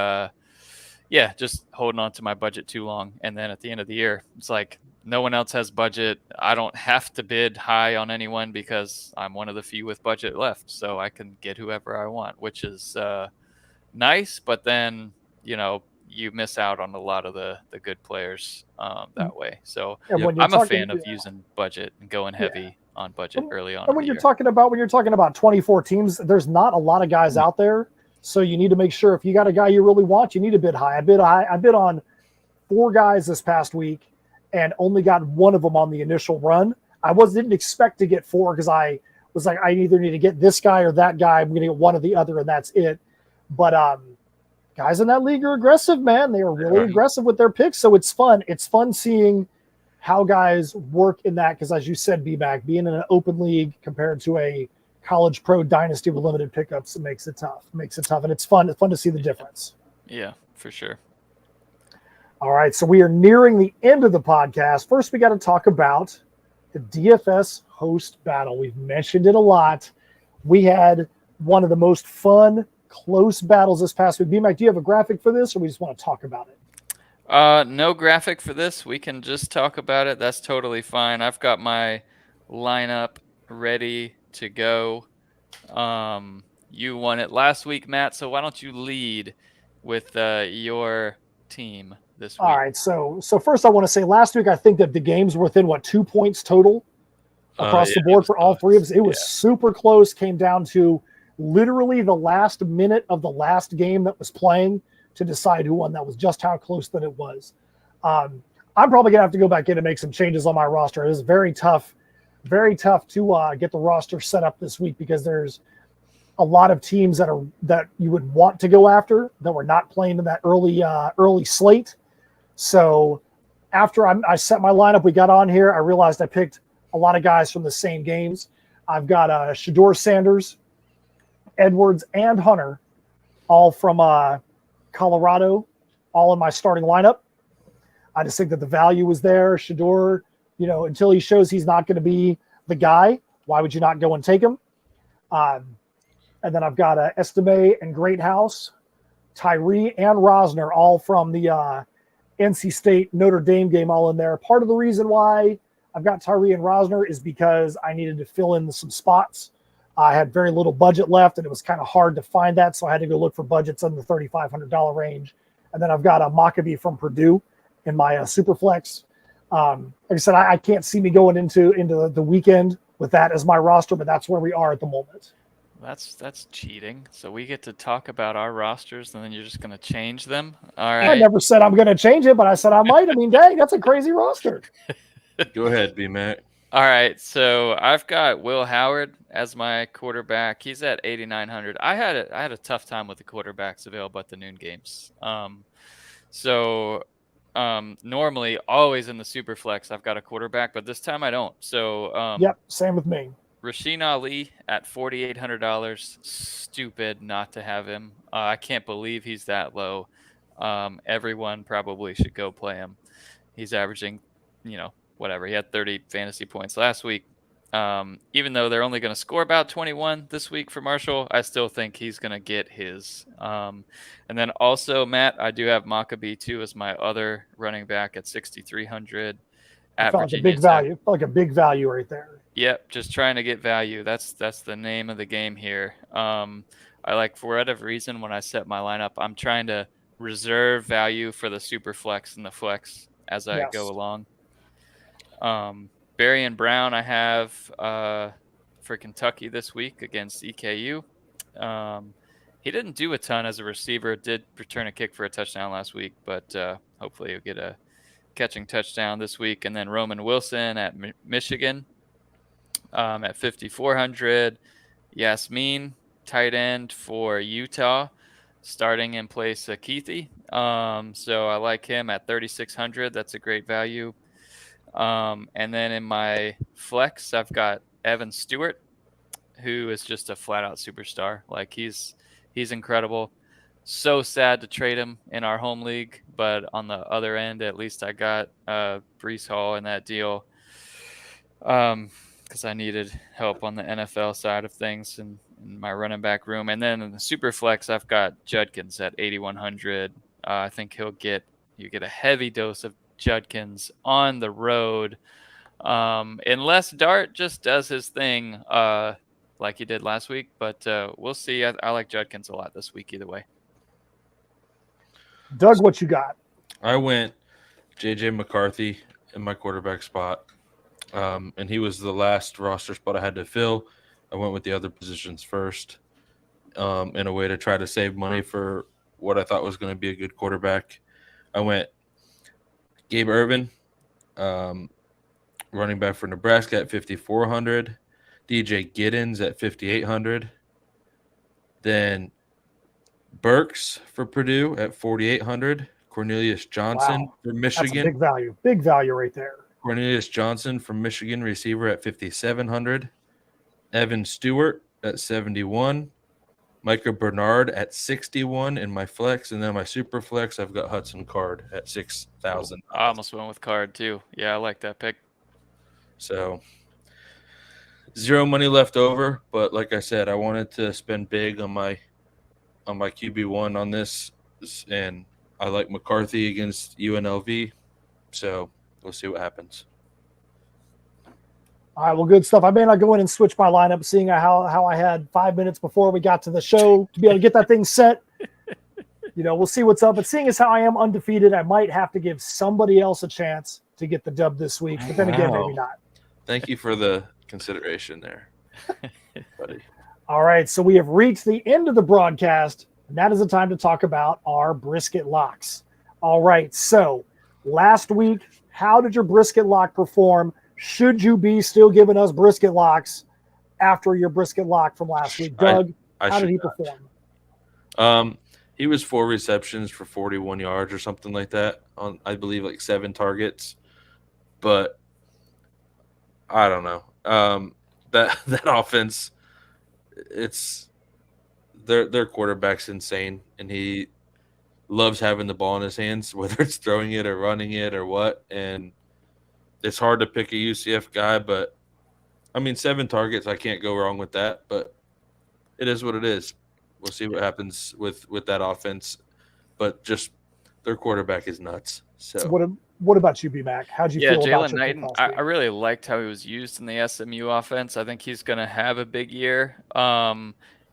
just holding on to my budget too long. And then at the end of the year, it's like no one else has budget. I don't have to bid high on anyone because I'm one of the few with budget left. So I can get whoever I want, which is nice. But then, you miss out on a lot of the good players that way. So And when you're I'm a talking, fan of using budget and going heavy on budget early on. And when you're talking about 24 teams, there's not a lot of guys out there. So you need to make sure if you got a guy you really want, you need to bid high. I bid on 4 guys this past week and only got one of them on the initial run. Didn't expect to get 4 because I was like, I either need to get this guy or that guy. I'm going to get one or the other, and that's it. But guys in that league are aggressive, man. They are really aggressive with their picks. So it's fun. It's fun seeing how guys work in that. Because as you said, B-Mac, being in an open league compared to a college pro dynasty with limited pickups, it makes it tough. And it's fun. It's fun to see the difference. Yeah, for sure. All right. So we are nearing the end of the podcast. First, we got to talk about the DFS host battle. We've mentioned it a lot. We had one of the most fun, close battles this past week. B-Mac, do you have a graphic for this, or we just want to talk about it? No graphic for this. We can just talk about it. That's totally fine. I've got my lineup ready to go. You won it last week, Matt, so why don't you lead with your team this week? All right, so first I want to say last week I think that the games were within, 2 points total across the board for all 3 of us. It was super close, came down to literally the last minute of the last game that was playing to decide who won. That was just how close that it was. I'm probably going to have to go back in and make some changes on my roster. It is very tough to get the roster set up this week because there's a lot of teams that you would want to go after that were not playing in that early slate. So after I set my lineup, we got on here, I realized I picked a lot of guys from the same games. I've got Shedeur Sanders, Edwards, and Hunter, all from Colorado, all in my starting lineup. I just think that the value was there. Shedeur, until he shows he's not going to be the guy, why would you not go and take him? And then I've got Estime and Greathouse, Tyree and Rosner, all from the NC State Notre Dame game, all in there. Part of the reason why I've got Tyree and Rosner is because I needed to fill in some spots. I had very little budget left, and it was kind of hard to find that, so I had to go look for budgets in the $3,500 range. And then I've got a Maccabee from Purdue in my Superflex. Like I said, I can't see me going into the weekend with that as my roster, but that's where we are at the moment. That's cheating. So we get to talk about our rosters, and then you're just going to change them? All right. I never said I'm going to change it, but I said I might. I mean, dang, that's a crazy roster. Go ahead, B-Mac. All right, so I've got Will Howard as my quarterback. He's at 8,900. I had a tough time with the quarterbacks available at the noon games. Normally, always in the super flex, I've got a quarterback, but this time I don't. So yep, same with me. Rasheen Ali at $4,800. Stupid not to have him. I can't believe he's that low. Everyone probably should go play him. He's averaging, whatever. He had 30 fantasy points last week. Even though they're only going to score about 21 this week for Marshall, I still think he's going to get his. And then also, Matt, I do have Maccabee too as my other running back at 6,300. Felt like a big value. Felt like a big value right there. Yep, just trying to get value. That's the name of the game here. I like, for whatever reason, when I set my lineup, I'm trying to reserve value for the super flex and the flex as I go along. Barry and Brown I have for Kentucky this week against EKU. He didn't do a ton as a receiver. Did return a kick for a touchdown last week, but hopefully he'll get a catching touchdown this week. And then Roman Wilson at Michigan at 5,400. Yasmin, tight end for Utah, starting in place of Keithy. So I like him at 3,600. That's a great value. And then in my flex, I've got Evan Stewart, who is just a flat out superstar. Like he's incredible. So sad to trade him in our home league, but on the other end, at least I got Breece Hall in that deal because I needed help on the NFL side of things in my running back room. And then in the super flex, I've got Judkins at 8,100. I think you get a heavy dose of Judkins on the road, unless Dart just does his thing like he did last week, but we'll see. I like Judkins a lot this week either way. Doug, what you got? I went J.J. McCarthy in my quarterback spot, and he was the last roster spot I had to fill. I went with the other positions first in a way to try to save money for what I thought was going to be a good quarterback. I went Gabe Ervin, running back for Nebraska at 5,400. DJ Giddens at 5,800. Then Burks for Purdue at 4,800. Cornelius Johnson for Michigan. That's a big value right there. Cornelius Johnson from Michigan, receiver at 5,700. Evan Stewart at 71. Micah Bernard at 61 in my flex. And then my super flex, I've got Hudson Card at 6,000. I almost went with Card too. Yeah, I like that pick. So zero money left over. But like I said, I wanted to spend big on my QB1 on this. And I like McCarthy against UNLV. So we'll see what happens. All right, well, good stuff. I may not go in and switch my lineup, seeing how I had 5 minutes before we got to the show to be able to get that thing set. We'll see what's up. But seeing as how I am undefeated, I might have to give somebody else a chance to get the dub this week. But then again, maybe not. Thank you for the consideration there, buddy. All right, so we have reached the end of the broadcast, and that is the time to talk about our brisket locks. All right, so last week, how did your brisket lock perform? Should you be still giving us brisket locks after your brisket lock from last week? Doug, how did he perform? He was 4 receptions for 41 yards or something like that on, I believe, like 7 targets. But I don't know. That offense, it's their quarterback's insane, and he loves having the ball in his hands, whether it's throwing it or running it or what. And it's hard to pick a UCF guy, but I mean, 7 targets, I can't go wrong with that. But it is what it is. We'll see what happens with that offense. But just their quarterback is nuts. So what about you, B-Mac? How'd you feel about Jalen your Knighton, I really liked how he was used in the SMU offense. I think he's going to have a big year.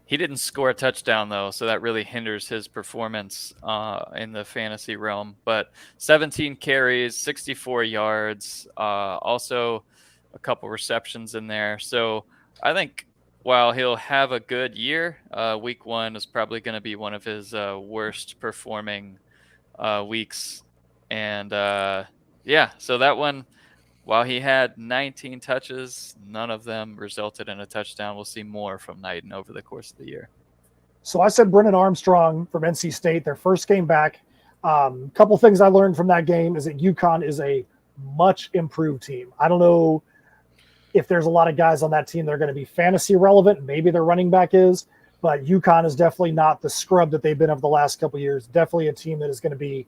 He didn't score a touchdown, though, so that really hinders his performance in the fantasy realm. But 17 carries, 64 yards, also a couple receptions in there. So I think while he'll have a good year, week 1 is probably going to be one of his worst performing weeks. And, so that one, while he had 19 touches, none of them resulted in a touchdown. We'll see more from Knighton over the course of the year. So I said Brennan Armstrong from NC State, their first game back. Couple things I learned from that game is that UConn is a much improved team. I don't know if there's a lot of guys on that team that are going to be fantasy relevant. Maybe their running back is, but UConn is definitely not the scrub that they've been over the last couple of years. Definitely a team that is going to be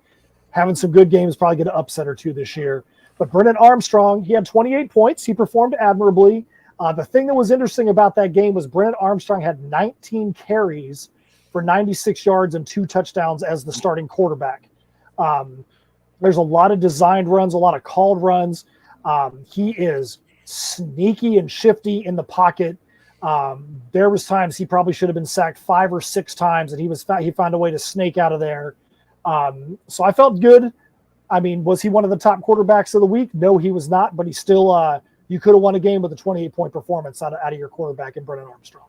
having some good games, probably get an upset or two this year. But Brennan Armstrong, he had 28 points. He performed admirably. The thing that was interesting about that game was Brennan Armstrong had 19 carries for 96 yards and 2 touchdowns as the starting quarterback. There's a lot of designed runs, a lot of called runs. He is sneaky and shifty in the pocket. There was times he probably should have been sacked 5 or 6 times, and he found a way to snake out of there. So I felt good. I mean, was he one of the top quarterbacks of the week? No, he was not, but he still you could have won a game with a 28-point performance out of your quarterback in Brennan Armstrong.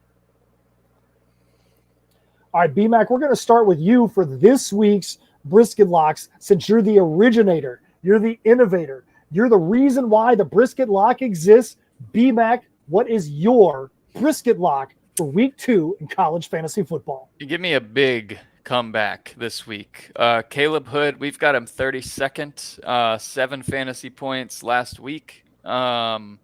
All right, B-Mac, we're going to start with you for this week's brisket locks, since you're the originator, you're the innovator, you're the reason why the brisket lock exists. B-Mac, what is your brisket lock for week 2 in college fantasy football? You give me a big comeback this week. Caleb Hood, we've got him 32nd, 7 fantasy points last week. A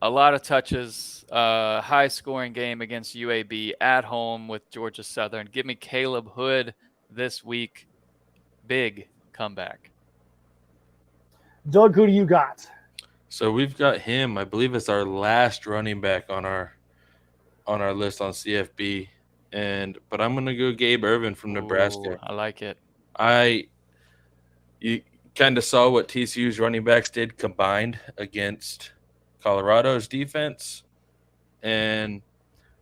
lot of touches, high scoring game against UAB at home with Georgia Southern. Give me Caleb Hood this week. Big comeback. Doug, who do you got? So we've got him. I believe it's our last running back on our list on CFB. But I'm gonna go Gabe Ervin from Nebraska. Ooh, I like it. You kind of saw what TCU's running backs did combined against Colorado's defense, and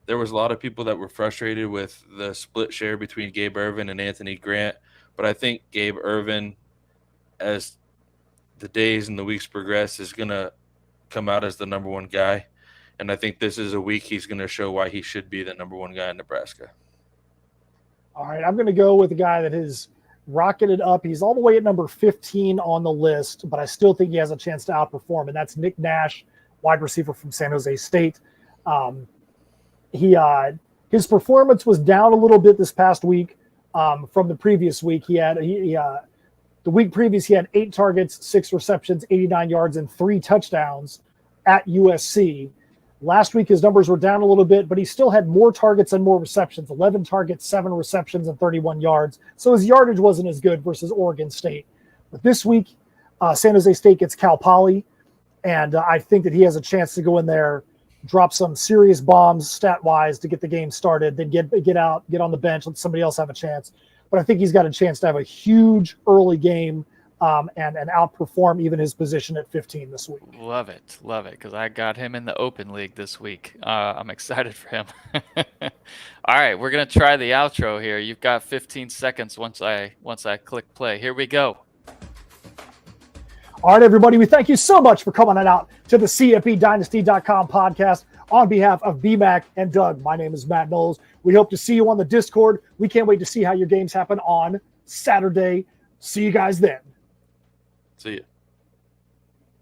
there was a lot of people that were frustrated with the split share between Gabe Ervin and Anthony Grant. But I think Gabe Ervin, as the days and the weeks progress, is going to come out as the number one guy. And I think this is a week he's going to show why he should be the number one guy in Nebraska. All right, I'm going to go with the guy that has rocketed up. He's all the way at number 15 on the list, but I still think he has a chance to outperform, and that's Nick Nash, wide receiver from San Jose State. His performance was down a little bit this past week from the previous week. The week previous, he had 8 targets, 6 receptions, 89 yards, and 3 touchdowns at USC. Last week, his numbers were down a little bit, but he still had more targets and more receptions, 11 targets, 7 receptions, and 31 yards. So his yardage wasn't as good versus Oregon State. But this week, San Jose State gets Cal Poly, and I think that he has a chance to go in there, drop some serious bombs stat-wise to get the game started, then get out, get on the bench, let somebody else have a chance. But I think he's got a chance to have a huge early game and outperform even his position at 15 this week. Love it, because I got him in the open league this week. I'm excited for him. All right, we're gonna try the outro here. You've got 15 seconds once I click play. Here we go. All right, everybody, we thank you so much for coming on out to the CFBDynasty.com podcast. On behalf of BMAC and Doug, my name is Matt Knowles. We hope to see you on the Discord. We can't wait to see how your games happen on Saturday. See you guys then. See you.